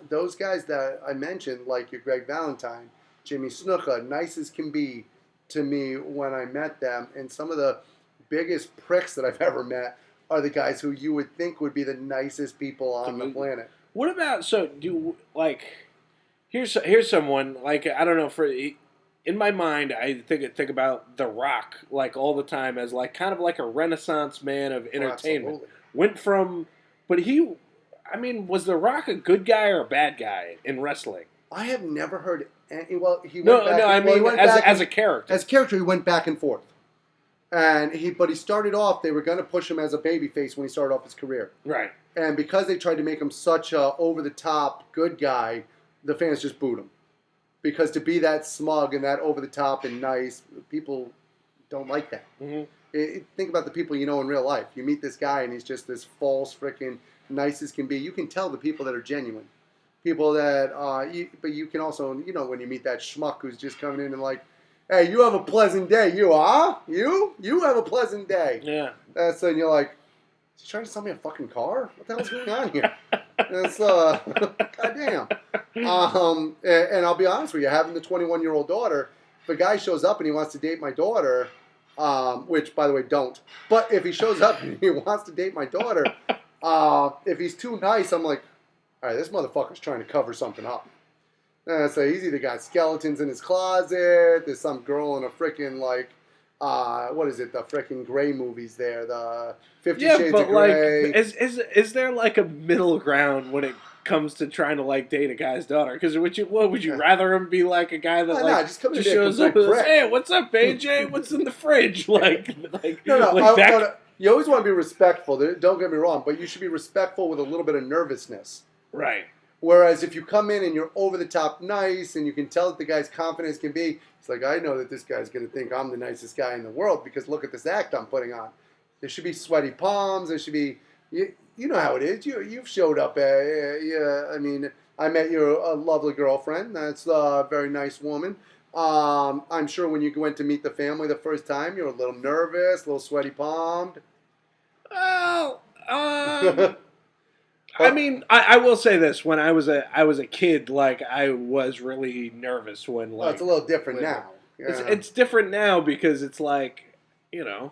those guys that I mentioned, like your Greg Valentine, Jimmy Snuka, nice as can be to me when I met them. And some of the biggest pricks that I've ever met are the guys who you would think would be the nicest people on the planet. What about, so do, like, here's someone, like, I don't know, in my mind, I think about The Rock, like, all the time as, like, kind of like a renaissance man of entertainment. Went from, but was The Rock a good guy or a bad guy in wrestling? I have never heard. Well, he went back. No, I mean as a character. As a character, he went back and forth, but he started off. They were going to push him as a babyface when he started off his career, right? And because they tried to make him such a over the top good guy, the fans just booed him. Because to be that smug and that over the top and nice, people don't like that. Mm-hmm. Think about the people you know in real life. You meet this guy and he's just this false, freaking nice as can be. You can tell the people that are genuine. People that, but you can also, when you meet that schmuck who's just coming in and like, hey, you have a pleasant day. You have a pleasant day. Yeah. That's when you're like, is he trying to sell me a fucking car? What the hell's going on here? That's, goddamn. And I'll be honest with you, having the 21-year-old daughter, if a guy shows up and he wants to date my daughter, which, by the way, don't. But if he shows up and he wants to date my daughter, if he's too nice, I'm like, all right, this motherfucker's trying to cover something up. So he's either got skeletons in his closet, there's some girl in a freaking, like, what is it, the freaking Grey movies there, the 50 Shades of Grey. Like, is there, like, a middle ground when it comes to trying to, like, date a guy's daughter? Because would you rather him be, like, a guy that, just shows up and says, hey, what's up, AJ? What's in the fridge? No, you always want to be respectful. Don't get me wrong, but you should be respectful with a little bit of nervousness. Right. Whereas if you come in and you're over the top nice and you can tell that the guy's confident as can be, it's like, I know that this guy's going to think I'm the nicest guy in the world because look at this act I'm putting on. There should be sweaty palms. There should be, you know how it is. You've showed up. I mean, I met your lovely girlfriend. That's a very nice woman. I'm sure when you went to meet the family the first time, you were a little nervous, a little sweaty palmed. Well, I mean, I will say this: when I was a kid, like I was really nervous when like. Oh, it's a little different now. Yeah. It's different now because it's like, Yeah.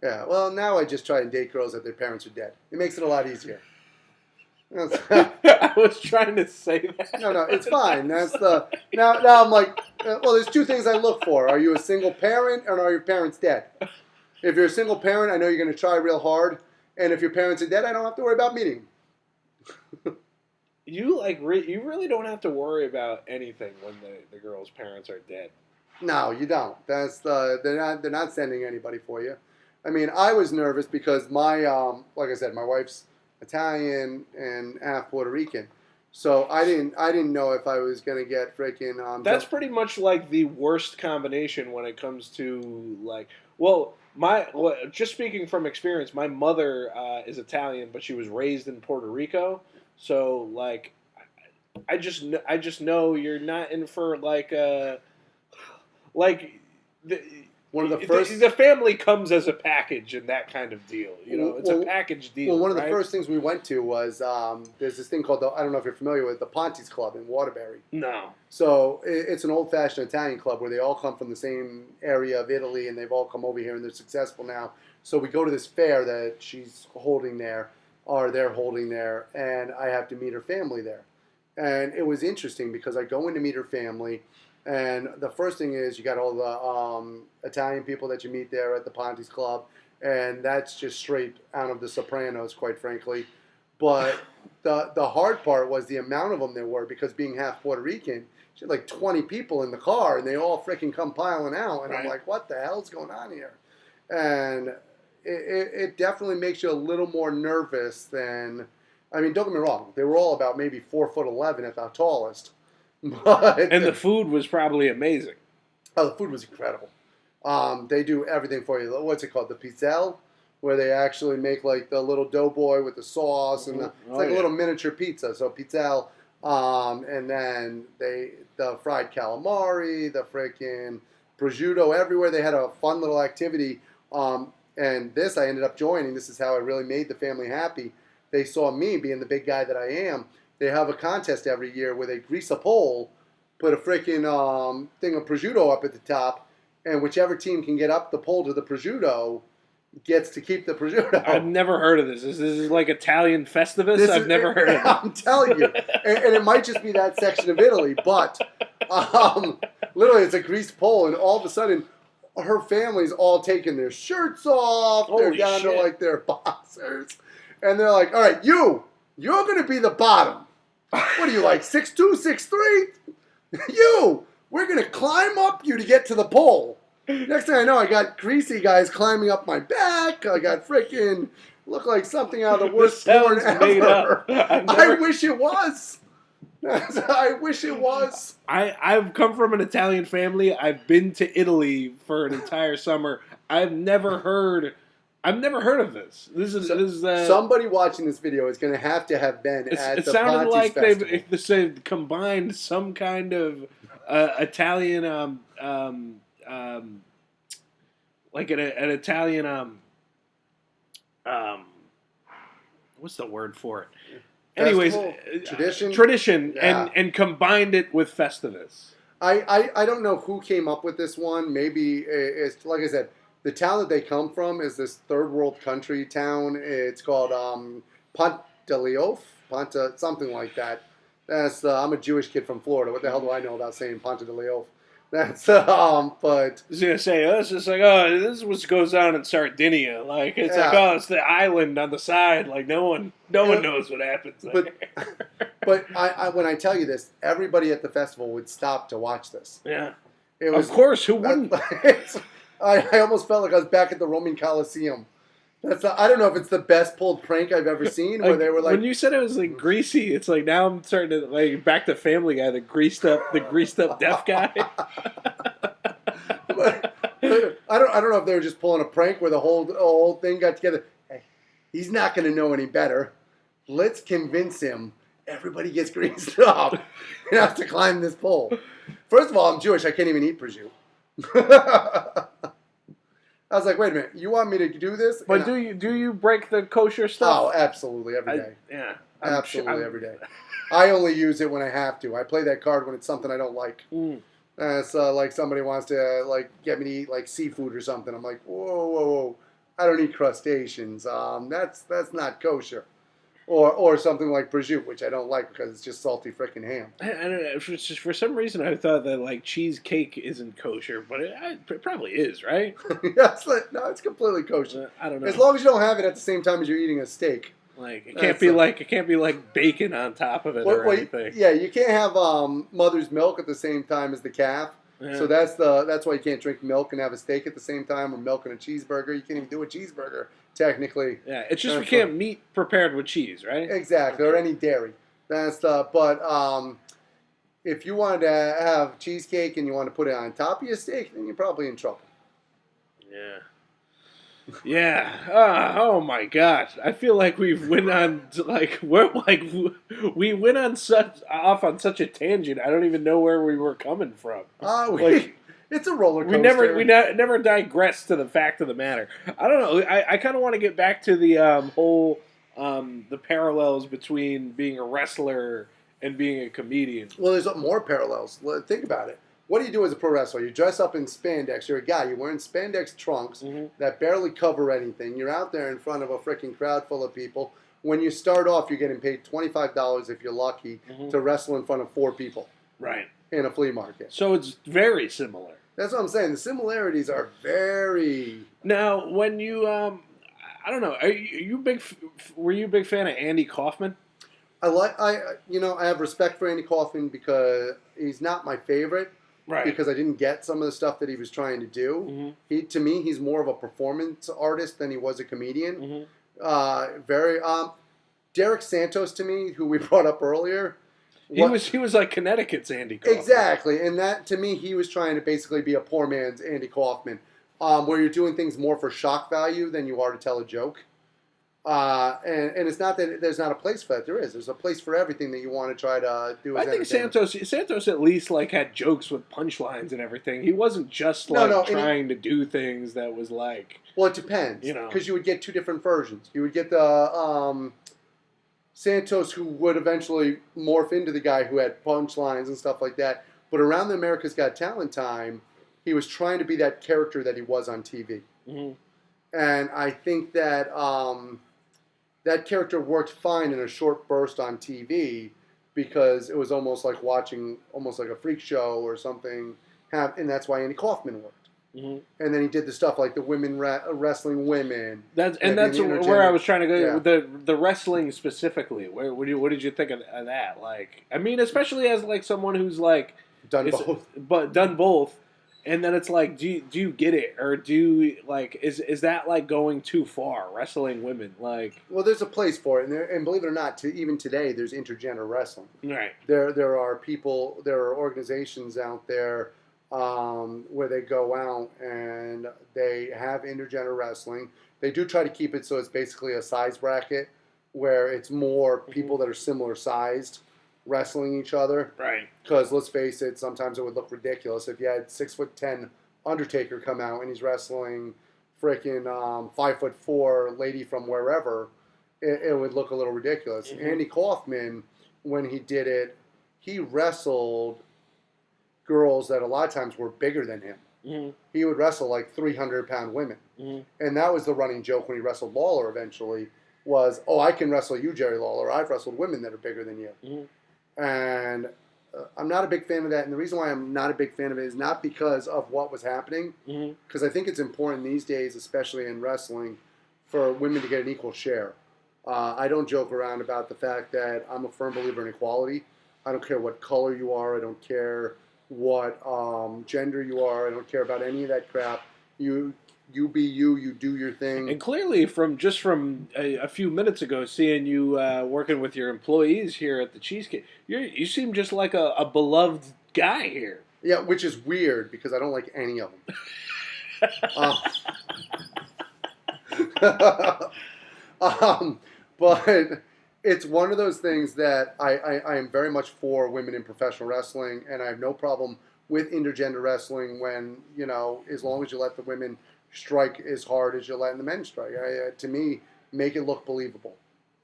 Well, now I just try and date girls that their parents are dead. It makes it a lot easier. I was trying to say that. No, it's fine. That's the now. I'm like, well, there's two things I look for: are you a single parent, or are your parents dead? If you're a single parent, I know you're going to try real hard, and if your parents are dead, I don't have to worry about meeting them. You really don't have to worry about anything when the girl's parents are dead. No, you don't. They're not sending anybody for you. I mean, I was nervous because my like I said, my wife's Italian and half Puerto Rican, so I didn't know if I was gonna get freaking. That's pretty much like the worst combination when it comes to like. Just speaking from experience, my mother is Italian, but she was raised in Puerto Rico. So like, I just know you're not in for like one of the first. The family comes as a package in that kind of deal. It's a package deal. Well, one of the first things we went to was there's this thing called I don't know if you're familiar with the Ponti's Club in Waterbury. No. So it's an old-fashioned Italian club where they all come from the same area of Italy and they've all come over here and they're successful now. So we go to this fair that she's holding there, or they're holding there, and I have to meet her family there. And it was interesting because I go in to meet her family. And the first thing is you got all the Italian people that you meet there at the Ponti's Club, and that's just straight out of The Sopranos, quite frankly. But the hard part was the amount of them there were, because being half Puerto Rican, she had like 20 people in the car, and they all freaking come piling out, and I'm like, what the hell's going on here? And it definitely makes you a little more nervous than, I mean, don't get me wrong, they were all about maybe 4'11" at the tallest. And the food was probably amazing. Oh, the food was incredible. They do everything for you. What's it called? The pizzelle, where they actually make like the little doughboy with the sauce, and it's like a little miniature pizza. So pizzelle, and then the fried calamari, the freaking prosciutto everywhere. They had a fun little activity. And this I ended up joining. This is how I really made the family happy. They saw me being the big guy that I am. They have a contest every year where they grease a pole, put a freaking thing of prosciutto up at the top, and whichever team can get up the pole to the prosciutto gets to keep the prosciutto. I've never heard of this. This is like Italian Festivus? I've never heard of it. I'm telling you. And it might just be that section of Italy, but literally it's a greased pole, and all of a sudden her family's all taking their shirts off. They're down to like their boxers. And they're like, all right, you're going to be the bottom. What are you, like 6'2", 6'3"? We're going to climb up you to get to the pole. Next thing I know, I got greasy guys climbing up my back. I got freaking, look like something out of the worst porn ever. I wish it was. I wish it was. I've come from an Italian family. I've been to Italy for an entire summer. I've never heard of this. This is somebody watching this video is going to have been at the sounded like Festival. they've combined some kind of Italian like an Italian what's the word for it? Anyways, tradition, yeah. and combined it with Festivus. I don't know who came up with this one. Maybe it's like I said, the town that they come from is this third world country town. It's called Ponta, something like that. That's I'm a Jewish kid from Florida. What the hell do I know about saying Ponta de Leof? That's but I was gonna say it's just like this is what goes on in Sardinia. Like it's like it's the island on the side. Like no one knows what happens there. But I when I tell you this, everybody at the festival would stop to watch this. Yeah, of course. Who wouldn't? I almost felt like I was back at the Roman Coliseum. I don't know if it's the best pulled prank I've ever seen. Where they were like, when you said it was like greasy, it's like now I'm starting to like back to Family Guy, the greased up deaf guy. But I don't know if they were just pulling a prank where the whole thing got together. Hey, he's not going to know any better. Let's convince him. Everybody gets greased up and has to climb this pole. First of all, I'm Jewish. I can't even eat prosciutto. I was like, wait a minute, you want me to do this? But do you break the kosher stuff? Oh, absolutely, every day. Every day. I only use it when I have to. I play that card when it's something I don't like. It's like somebody wants to like get me to eat like seafood or something. I'm like, whoa. I don't eat crustaceans. That's not kosher. Or something like prosciutto, which I don't like because it's just salty freaking ham. I don't know. For some reason, I thought that like cheesecake isn't kosher, but it probably is, right? No, it's completely kosher. I don't know. As long as you don't have it at the same time as you're eating a steak. Like it can't be like bacon on top of it or anything. Yeah, you can't have mother's milk at the same time as the calf. Yeah. So that's why you can't drink milk and have a steak at the same time, or milk and a cheeseburger. You can't even do a cheeseburger technically. Yeah, it's just we can't meat prepared with cheese, right? Exactly, or any dairy. That's but if you wanted to have cheesecake and you want to put it on top of your steak, then you're probably in trouble. Yeah. Yeah. Oh my God! I feel like we went on off on such a tangent. I don't even know where we were coming from. It's a roller coaster. We never digress to the fact of the matter. I don't know. I kind of want to get back to the whole the parallels between being a wrestler and being a comedian. Well, there's more parallels. Think about it. What do you do as a pro wrestler? You dress up in spandex. You're a guy. You're wearing spandex trunks that barely cover anything. You're out there in front of a freaking crowd full of people. When you start off, you're getting paid $25 if you're lucky to wrestle in front of 4 people. Right. In a flea market. So it's very similar. That's what I'm saying. The similarities are very... Now, when you, I don't know, were you a big fan of Andy Kaufman? I have respect for Andy Kaufman because he's not my favorite. Right. Because I didn't get some of the stuff that he was trying to do. To me, he's more of a performance artist than he was a comedian. Derek Santos, to me, who we brought up earlier, He was like Connecticut's Andy Kaufman. Exactly, and that to me, he was trying to basically be a poor man's Andy Kaufman, where you're doing things more for shock value than you are to tell a joke. And it's not that there's not a place for that. There is. There's a place for everything that you want to try to do. As I think Santos at least like had jokes with punchlines and everything. He wasn't just like trying to do things that was like. Well, it depends, because you would get two different versions. You would get the Santos who would eventually morph into the guy who had punchlines and stuff like that. But around the America's Got Talent time, he was trying to be that character that he was on TV. Mm-hmm. And I think that that character worked fine in a short burst on TV because it was almost like watching almost like a freak show or something. And that's why Andy Kaufman worked. Mm-hmm. And then he did the stuff like the women wrestling women. That's where I was trying to go. Yeah. The wrestling specifically. What did you think of that? Like, I mean, especially as like someone who's like done both. And then it's like, do you get it, or is that like going too far? Wrestling women, like, well, there's a place for it, and believe it or not, even today, there's intergender wrestling. Right. There are organizations out there where they go out and they have intergender wrestling. They do try to keep it so it's basically a size bracket where it's more people that are similar sized wrestling each other. Right. Because let's face it, sometimes it would look ridiculous if you had 6'10" Undertaker come out and he's wrestling freaking 5'4" lady from wherever. It would look a little ridiculous. Mm-hmm. Andy Kaufman, when he did it, he wrestled girls that a lot of times were bigger than him. Mm-hmm. He would wrestle like 300-pound women. Mm-hmm. And that was the running joke when he wrestled Lawler eventually was, oh, I can wrestle you, Jerry Lawler. I've wrestled women that are bigger than you. Mm-hmm. And I'm not a big fan of that. And the reason why I'm not a big fan of it is not because of what was happening, because I think it's important these days, especially in wrestling, for women to get an equal share. I don't joke around about the fact that I'm a firm believer in equality. I don't care what color you are. I don't care what gender you are. I don't care about any of that crap. You be you. You do your thing. And clearly, from a few minutes ago, seeing you working with your employees here at the Cheesecake, you seem just like a beloved guy here. Yeah, which is weird because I don't like any of them. But it's one of those things that I am very much for women in professional wrestling, and I have no problem with intergender wrestling when, as long as you let the women strike as hard as you're letting the men strike. To me, make it look believable.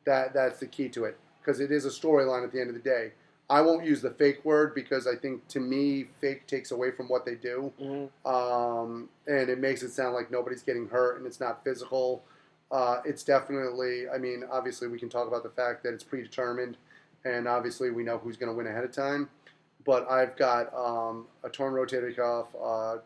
That's the key to it, because it is a storyline at the end of the day. I won't use the fake word because I think, to me, fake takes away from what they do. Mm-hmm. And it makes it sound like nobody's getting hurt and it's not physical. It's definitely, obviously we can talk about the fact that it's predetermined, and obviously we know who's going to win ahead of time. But I've got a torn rotator cuff,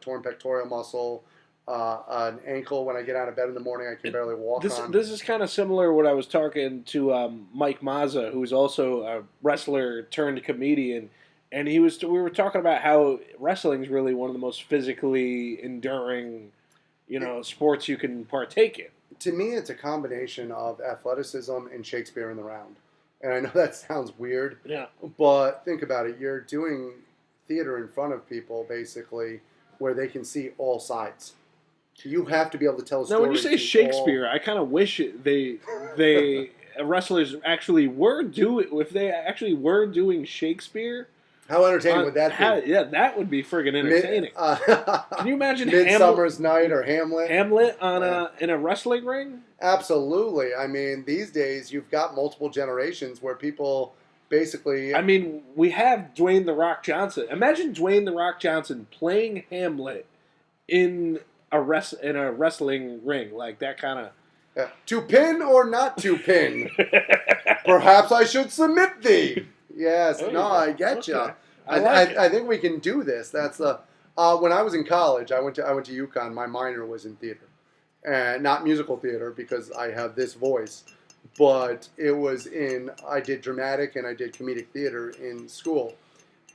torn pectoral muscle, an ankle. When I get out of bed in the morning, I can barely walk on. This is kind of similar to what I was talking to Mike Mazza, who's also a wrestler turned comedian, and we were talking about how wrestling is really one of the most physically enduring, sports you can partake in. To me, it's a combination of athleticism and Shakespeare in the round. And I know that sounds weird, yeah, but think about it. You're doing theater in front of people, basically, where they can see all sides. You have to be able to tell a story. Now, when you say Shakespeare, I kind of wish they wrestlers actually were doing Shakespeare. How entertaining would that be? Yeah, that would be friggin' entertaining. Can you imagine Midsummer's Night or Hamlet? Hamlet in a wrestling ring? Absolutely. These days you've got multiple generations where people basically. We have Dwayne The Rock Johnson. Imagine Dwayne The Rock Johnson playing Hamlet in a wrestling ring, like that kind of. Yeah. To pin or not to pin? Perhaps I should submit thee. Yes, I get you. Okay. I think we can do this. That's the. When I was in college, I went to UConn. My minor was in theater, and not musical theater because I have this voice, but it was I did dramatic and I did comedic theater in school,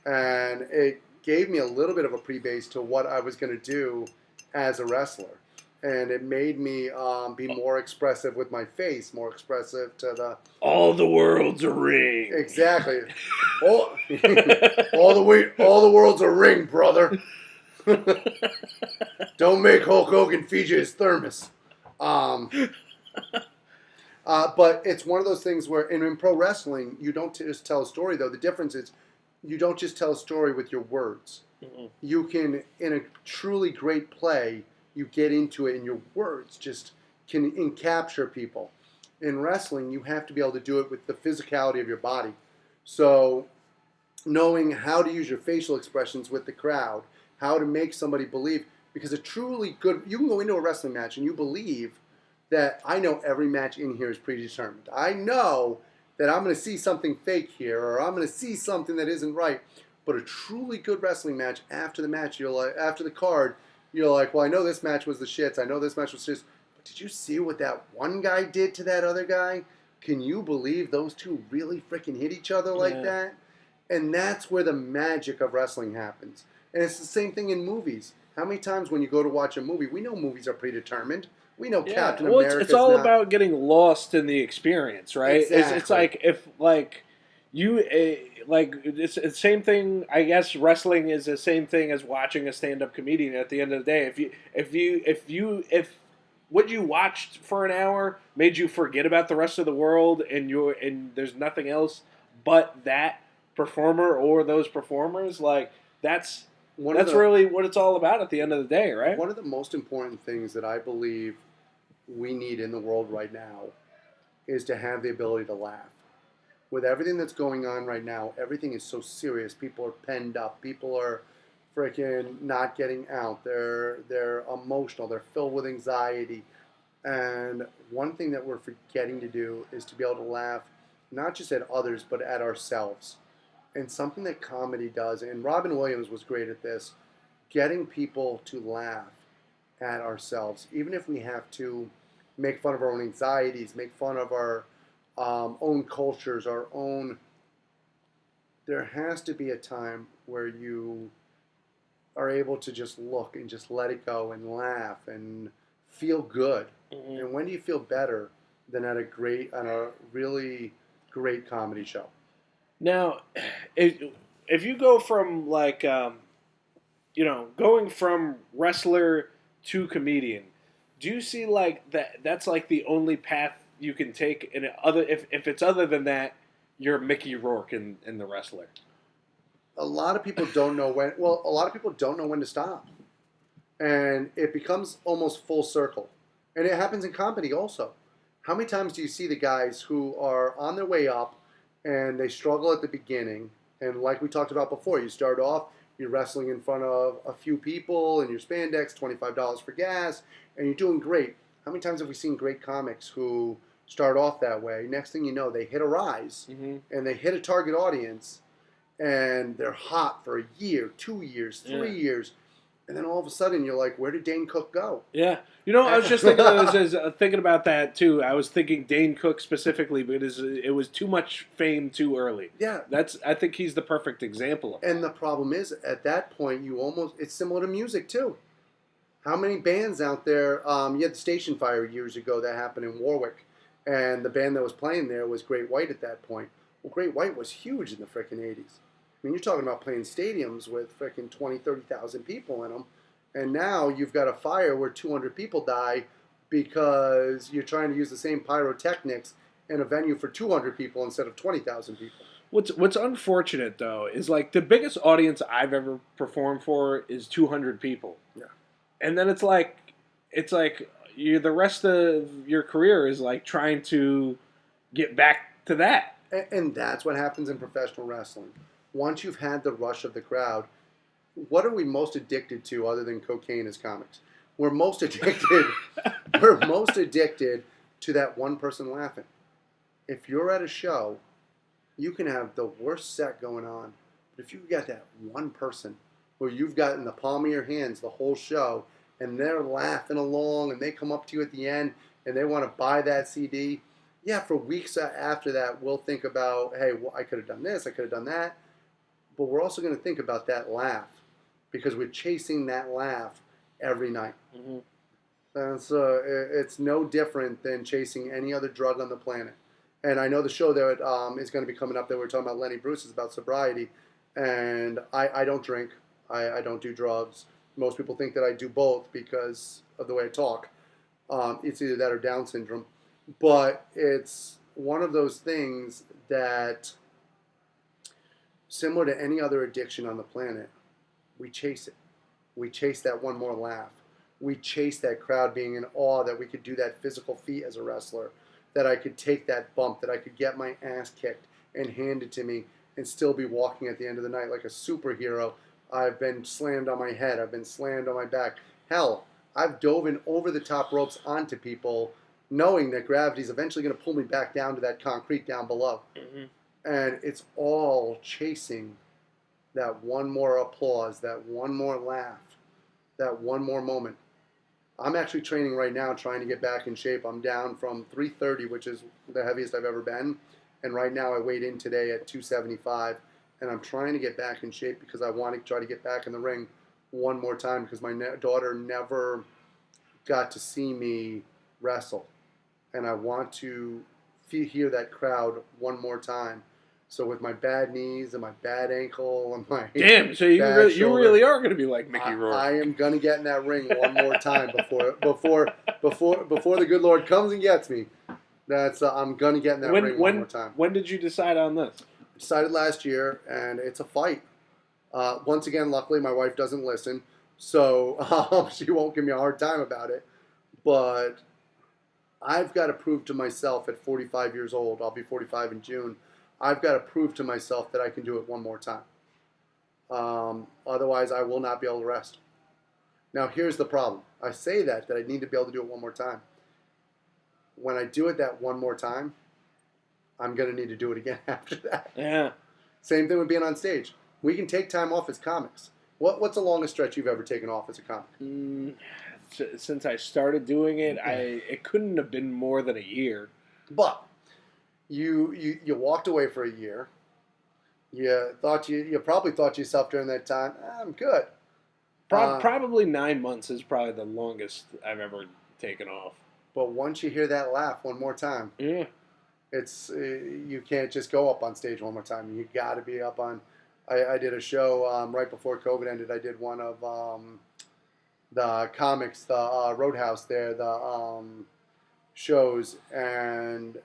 and it gave me a little bit of a pre-base to what I was going to do as a wrestler. and it made me be more expressive with my face, more expressive to the All the world's a ring. exactly. all, all the world's a ring, brother. Don't make Hulk Hogan feed you his thermos. But it's one of those things where, in pro wrestling, you don't just tell a story, though. The difference is you don't just tell a story with your words. Mm-mm. You can, in a truly great play, you get into it, and your words just can capture people. In wrestling, you have to be able to do it with the physicality of your body. So knowing how to use your facial expressions with the crowd, how to make somebody believe, because a truly good, you can go into a wrestling match and you believe that I know every match in here is predetermined. I know that I'm going to see something fake here, or I'm going to see something that isn't right. But a truly good wrestling match, after the match, you're like, after the card, you're like, well, I know this match was the shits. I know this match was shits. But did you see what that one guy did to that other guy? Can you believe those two really freaking hit each other like that? And that's where the magic of wrestling happens. And it's the same thing in movies. How many times when you go to watch a movie, we know movies are predetermined. We know Captain America. It's all about getting lost in the experience, right? Exactly. It's like if you it's the same thing. I guess wrestling is the same thing as watching a stand-up comedian. At the end of the day, if what you watched for an hour made you forget about the rest of the world, and there's nothing else but that performer or those performers, like that's really what it's all about at the end of the day, right? One of the most important things that I believe we need in the world right now is to have the ability to laugh. With everything that's going on right now, everything is so serious. People are penned up. People are freaking not getting out. They're emotional. They're filled with anxiety. And one thing that we're forgetting to do is to be able to laugh, not just at others, but at ourselves. And something that comedy does, and Robin Williams was great at this, getting people to laugh at ourselves, even if we have to make fun of our own anxieties, make fun of our own cultures, our own. There has to be a time where you are able to just look and just let it go and laugh and feel good. Mm-hmm. And when do you feel better than on a really great comedy show? Now, if you go from going from wrestler to comedian, do you see that's like the only path you can take? And if it's other than that, you're Mickey Rourke in the wrestler. A lot of people don't know when. Well, a lot of people don't know when to stop, and it becomes almost full circle. And it happens in comedy also. How many times do you see the guys who are on their way up and they struggle at the beginning? And like we talked about before, you start off, you're wrestling in front of a few people in your spandex, $25 for gas, and you're doing great. How many times have we seen great comics who start off that way? Next thing you know, they hit a rise, and they hit a target audience, and they're hot for a year, 2 years, 3 years. And then all of a sudden, you're like, where did Dane Cook go? Yeah. I was just thinking about that, too. I was thinking Dane Cook specifically, because it was too much fame too early. Yeah. I think he's the perfect example of it. And the problem is, at that point, it's similar to music, too. How many bands out there, you had the station fire years ago that happened in Warwick, and the band that was playing there was Great White at that point. Well, Great White was huge in the frickin' 80s. I mean, you're talking about playing stadiums with freaking 20, 30,000 people in them. And now you've got a fire where 200 people die because you're trying to use the same pyrotechnics in a venue for 200 people instead of 20,000 people. What's unfortunate, though, is the biggest audience I've ever performed for is 200 people. Yeah. And then it's like the rest of your career is trying to get back to that. And that's what happens in professional wrestling. Once you've had the rush of the crowd, what are we most addicted to other than cocaine as comics? We're most addicted to that one person laughing. If you're at a show, you can have the worst set going on, but if you've got that one person where you've got in the palm of your hands the whole show, and they're laughing along, and they come up to you at the end, and they want to buy that CD, yeah, for weeks after that, we'll think about, hey, well, I could have done this, I could have done that. But we're also going to think about that laugh because we're chasing that laugh every night. Mm-hmm. And so it's no different than chasing any other drug on the planet. And I know the show that is going to be coming up that we're talking about Lenny Bruce is about sobriety. And I don't drink. I don't do drugs. Most people think that I do both because of the way I talk. It's either that or Down syndrome. But it's one of those things that, similar to any other addiction on the planet, we chase it. We chase that one more laugh. We chase that crowd being in awe that we could do that physical feat as a wrestler, that I could take that bump, that I could get my ass kicked and handed to me and still be walking at the end of the night like a superhero. I've been slammed on my head. I've been slammed on my back. Hell, I've dove in over the top ropes onto people knowing that gravity's eventually going to pull me back down to that concrete down below. Mm-hmm. And it's all chasing that one more applause, that one more laugh, that one more moment. I'm actually training right now trying to get back in shape. I'm down from 330, which is the heaviest I've ever been. And right now I weighed in today at 275. And I'm trying to get back in shape because I want to try to get back in the ring one more time because my daughter never got to see me wrestle. And I want to hear that crowd one more time. So with my bad knees and my bad ankle and my damn, so you really are going to be like Mickey Rourke. I am going to get in that ring one more time before the good Lord comes and gets me. That's I'm going to get in that ring one more time. When did you decide on this? I decided last year, and it's a fight. Once again, luckily my wife doesn't listen, so she won't give me a hard time about it. But I've got to prove to myself at 45 years old, I'll be 45 in June, I've got to prove to myself that I can do it one more time. Otherwise, I will not be able to rest. Now, here's the problem. I say that I need to be able to do it one more time. When I do it that one more time, I'm going to need to do it again after that. Yeah. Same thing with being on stage. We can take time off as comics. What's the longest stretch you've ever taken off as a comic? Since I started doing it, it couldn't have been more than a year. But you walked away for a year. You probably thought to yourself during that time, I'm good. Probably 9 months is probably the longest I've ever taken off. But once you hear that laugh one more time, yeah, it's you can't just go up on stage one more time. You got to be up on. I did a show right before COVID ended. I did one of the comics, the Roadhouse there, the shows, and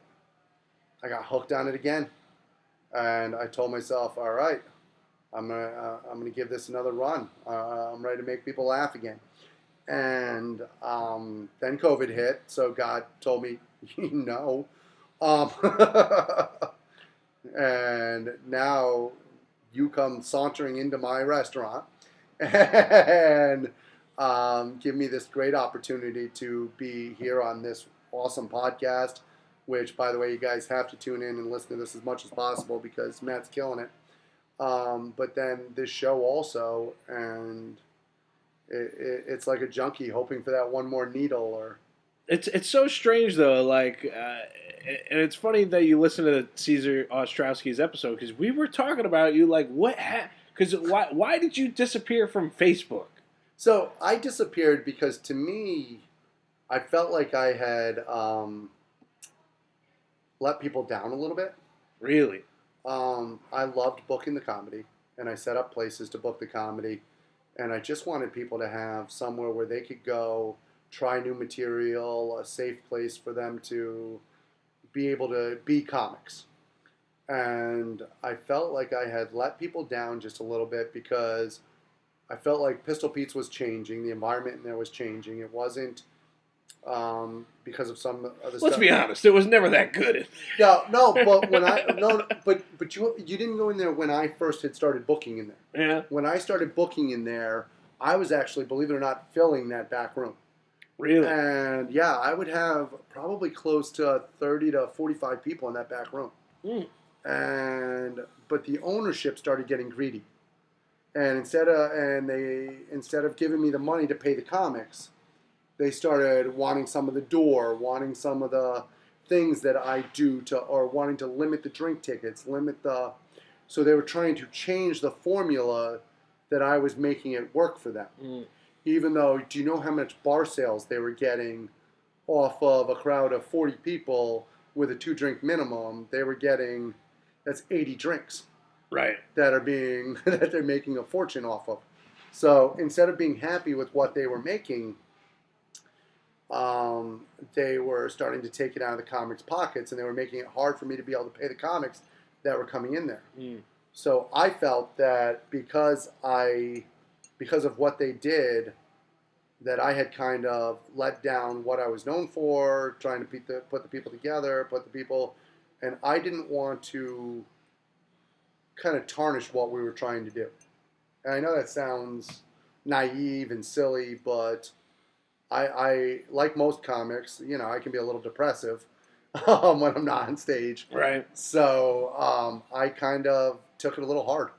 I got hooked on it again. And I told myself, all right, I'm gonna give this another run. I'm ready to make people laugh again. And then COVID hit, so God told me, no. And now you come sauntering into my restaurant and give me this great opportunity to be here on this awesome podcast, which, by the way, you guys have to tune in and listen to this as much as possible because Matt's killing it. But then this show also, and it's like a junkie hoping for that one more needle. Or it's so strange though, like, and it's funny that you listen to Caesar Ostrowski's episode because we were talking about you like what? Because why did you disappear from Facebook? So I disappeared because to me, I felt like I had let people down a little bit. Really? I loved booking the comedy, and I set up places to book the comedy, and I just wanted people to have somewhere where they could go, try new material, a safe place for them to be able to be comics. And I felt like I had let people down just a little bit because I felt like Pistol Pete's was changing, the environment in there was changing. It wasn't because of some other stuff. Let's be honest, it was never that good. No, but you didn't go in there when I first had started booking in there. Yeah. When I started booking in there, I was actually, believe it or not, filling that back room. Really? And yeah, I would have probably close to 30 to 45 people in that back room. But the ownership started getting greedy. And instead of giving me the money to pay the comics, they started wanting some of the door, wanting some of the things that I do or wanting to limit the drink tickets, so they were trying to change the formula that I was making it work for them. Even though, do you know how much bar sales they were getting off of a crowd of 40 people with a 2-drink minimum? They were getting, that's 80 drinks Right. that are being that they're making a fortune off of. So instead of being happy with what they were making, they were starting to take it out of the comics' pockets, and they were making it hard for me to be able to pay the comics that were coming in there. So I felt that because of what they did, that I had kind of let down what I was known for, trying to put the people together, and I didn't want to kind of tarnish what we were trying to do. And I know that sounds naive and silly, but I like most comics, I can be a little depressive when I'm not on stage. Right. So I kind of took it a little hard.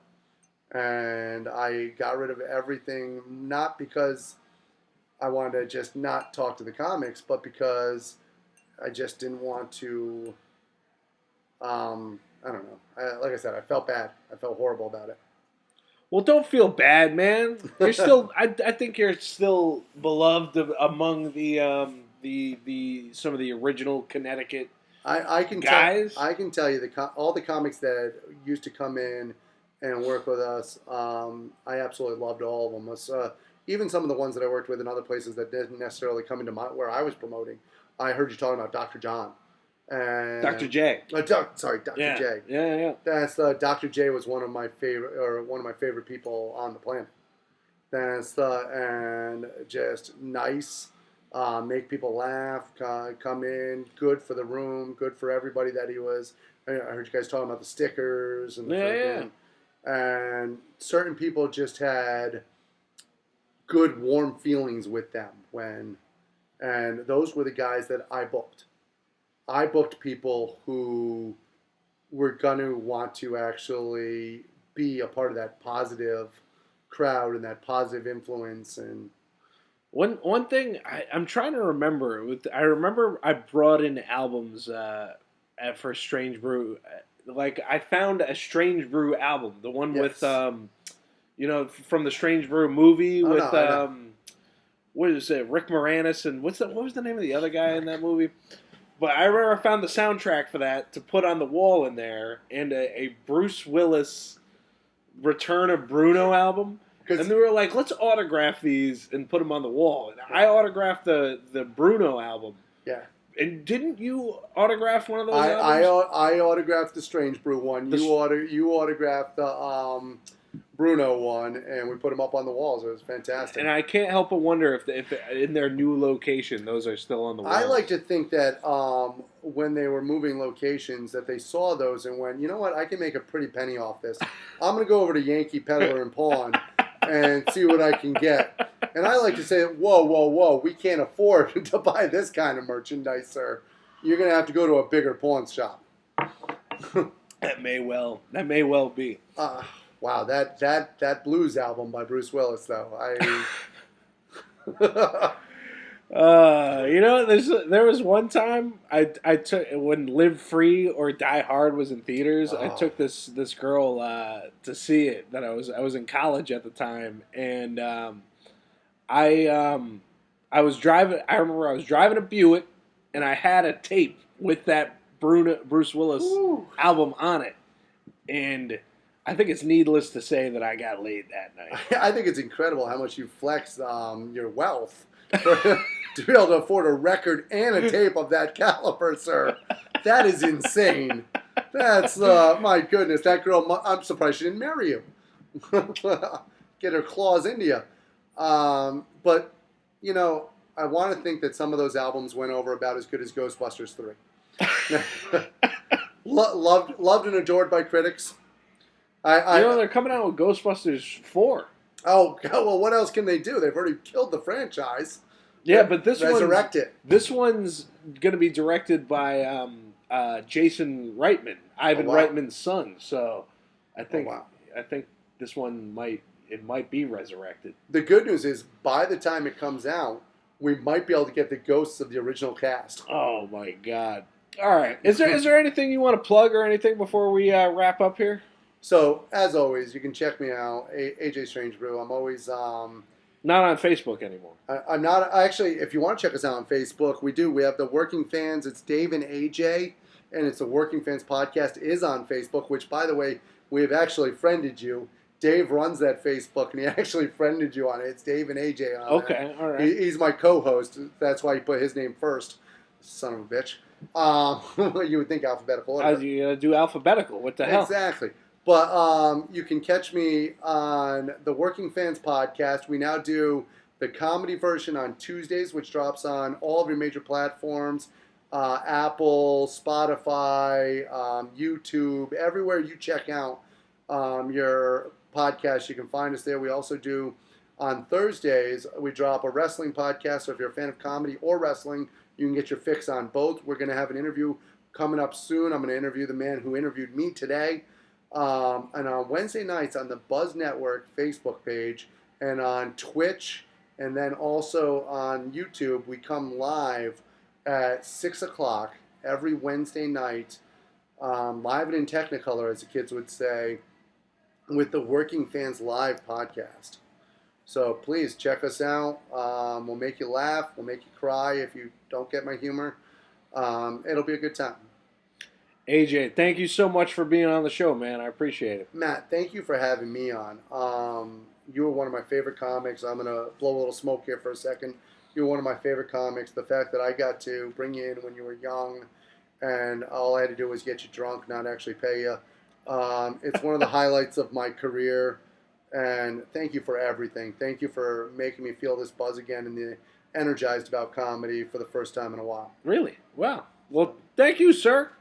And I got rid of everything, not because I wanted to just not talk to the comics, but because I just didn't want to, I don't know. Like I said, I felt bad. I felt horrible about it. Well, don't feel bad, man. You're still. I think you're still beloved among the some of the original Connecticut I can guys. I can tell you all the comics that used to come in and work with us. I absolutely loved all of them. Even some of the ones that I worked with in other places that didn't necessarily come into where I was promoting. I heard you talking about Dr. John. And Dr. J. Dr. Yeah. J. Yeah. That's Dr. J was one of my favorite people on the planet. And just nice, make people laugh, come in, good for the room, good for everybody that he was. I heard you guys talking about the stickers and and certain people just had good, warm feelings with them and those were the guys that I booked. I booked people who were going to want to actually be a part of that positive crowd and that positive influence. And one thing I'm trying to remember. I remember I brought in albums for Strangebrew. Like I found a Strangebrew album, the one with from the Strangebrew movie what is it? Rick Moranis and what was the name of the other guy in that movie? But I remember I found the soundtrack for that to put on the wall in there, and a Bruce Willis Return of Bruno album. And they were like, let's autograph these and put them on the wall. And I autographed the Bruno album. Yeah. And didn't you autograph one of those albums? I autographed the Strangebrew one. You autographed the Bruno one, and we put them up on the walls. It was fantastic. And I can't help but wonder if in their new location, those are still on the wall. I like to think that when they were moving locations, that they saw those and went, you know what, I can make a pretty penny off this. I'm going to go over to Yankee Peddler and Pawn and see what I can get. And I like to say, whoa, we can't afford to buy this kind of merchandise, sir. You're going to have to go to a bigger pawn shop. That may well be. Wow, that blues album by Bruce Willis, though. There was one time I took when Live Free or Die Hard was in theaters. I took this girl to see it. That I was in college at the time, and I was driving. I remember I was driving a Buick, and I had a tape with that Bruce Willis album on it, and I think it's needless to say that I got laid that night. I think it's incredible how much you flex your wealth to be able to afford a record and a tape of that caliber, sir. That is insane. That's, my goodness, that girl, I'm surprised she didn't marry you. Get her claws into you. But, I want to think that some of those albums went over about as good as Ghostbusters 3. Loved and adored by critics. They're coming out with Ghostbusters 4. Oh, well, what else can they do? They've already killed the franchise. Yeah, but this one's going to be directed by Jason Reitman, Ivan Reitman's son. So I think this one might be resurrected. The good news is, by the time it comes out, we might be able to get the ghosts of the original cast. Oh my God! All right, is there anything you want to plug or anything before we wrap up here? So, as always, you can check me out, AJ Strangebrew. I'm always Not on Facebook anymore. I'm not actually. If you want to check us out on Facebook, we do. We have the Working Fans. It's Dave and AJ, and it's the Working Fans podcast is on Facebook. Which, by the way, we have actually friended you. Dave runs that Facebook, and he actually friended you on it. It's Dave and AJ on Okay, there. all right. He's my co-host. That's why he put his name first. Son of a bitch. You would think alphabetical order. You gotta do alphabetical. What the hell? Exactly. But you can catch me on the Working Fans podcast. We now do the comedy version on Tuesdays, which drops on all of your major platforms. Apple, Spotify, YouTube, everywhere you check out your podcast, you can find us there. We also do on Thursdays, we drop a wrestling podcast. So if you're a fan of comedy or wrestling, you can get your fix on both. We're going to have an interview coming up soon. I'm going to interview the man who interviewed me today. And on Wednesday nights on the Buzz Network Facebook page and on Twitch and then also on YouTube, we come live at 6 o'clock every Wednesday night, live and in Technicolor, as the kids would say, with the Working Fans Live podcast. So please check us out. We'll make you laugh. We'll make you cry if you don't get my humor. It'll be a good time. AJ, thank you so much for being on the show, man. I appreciate it. Matt, thank you for having me on. You were one of my favorite comics. I'm going to blow a little smoke here for a second. You were one of my favorite comics. The fact that I got to bring you in when you were young and all I had to do was get you drunk, not actually pay you. It's one of the highlights of my career. And thank you for everything. Thank you for making me feel this buzz again and energized about comedy for the first time in a while. Really? Wow. Well, thank you, sir.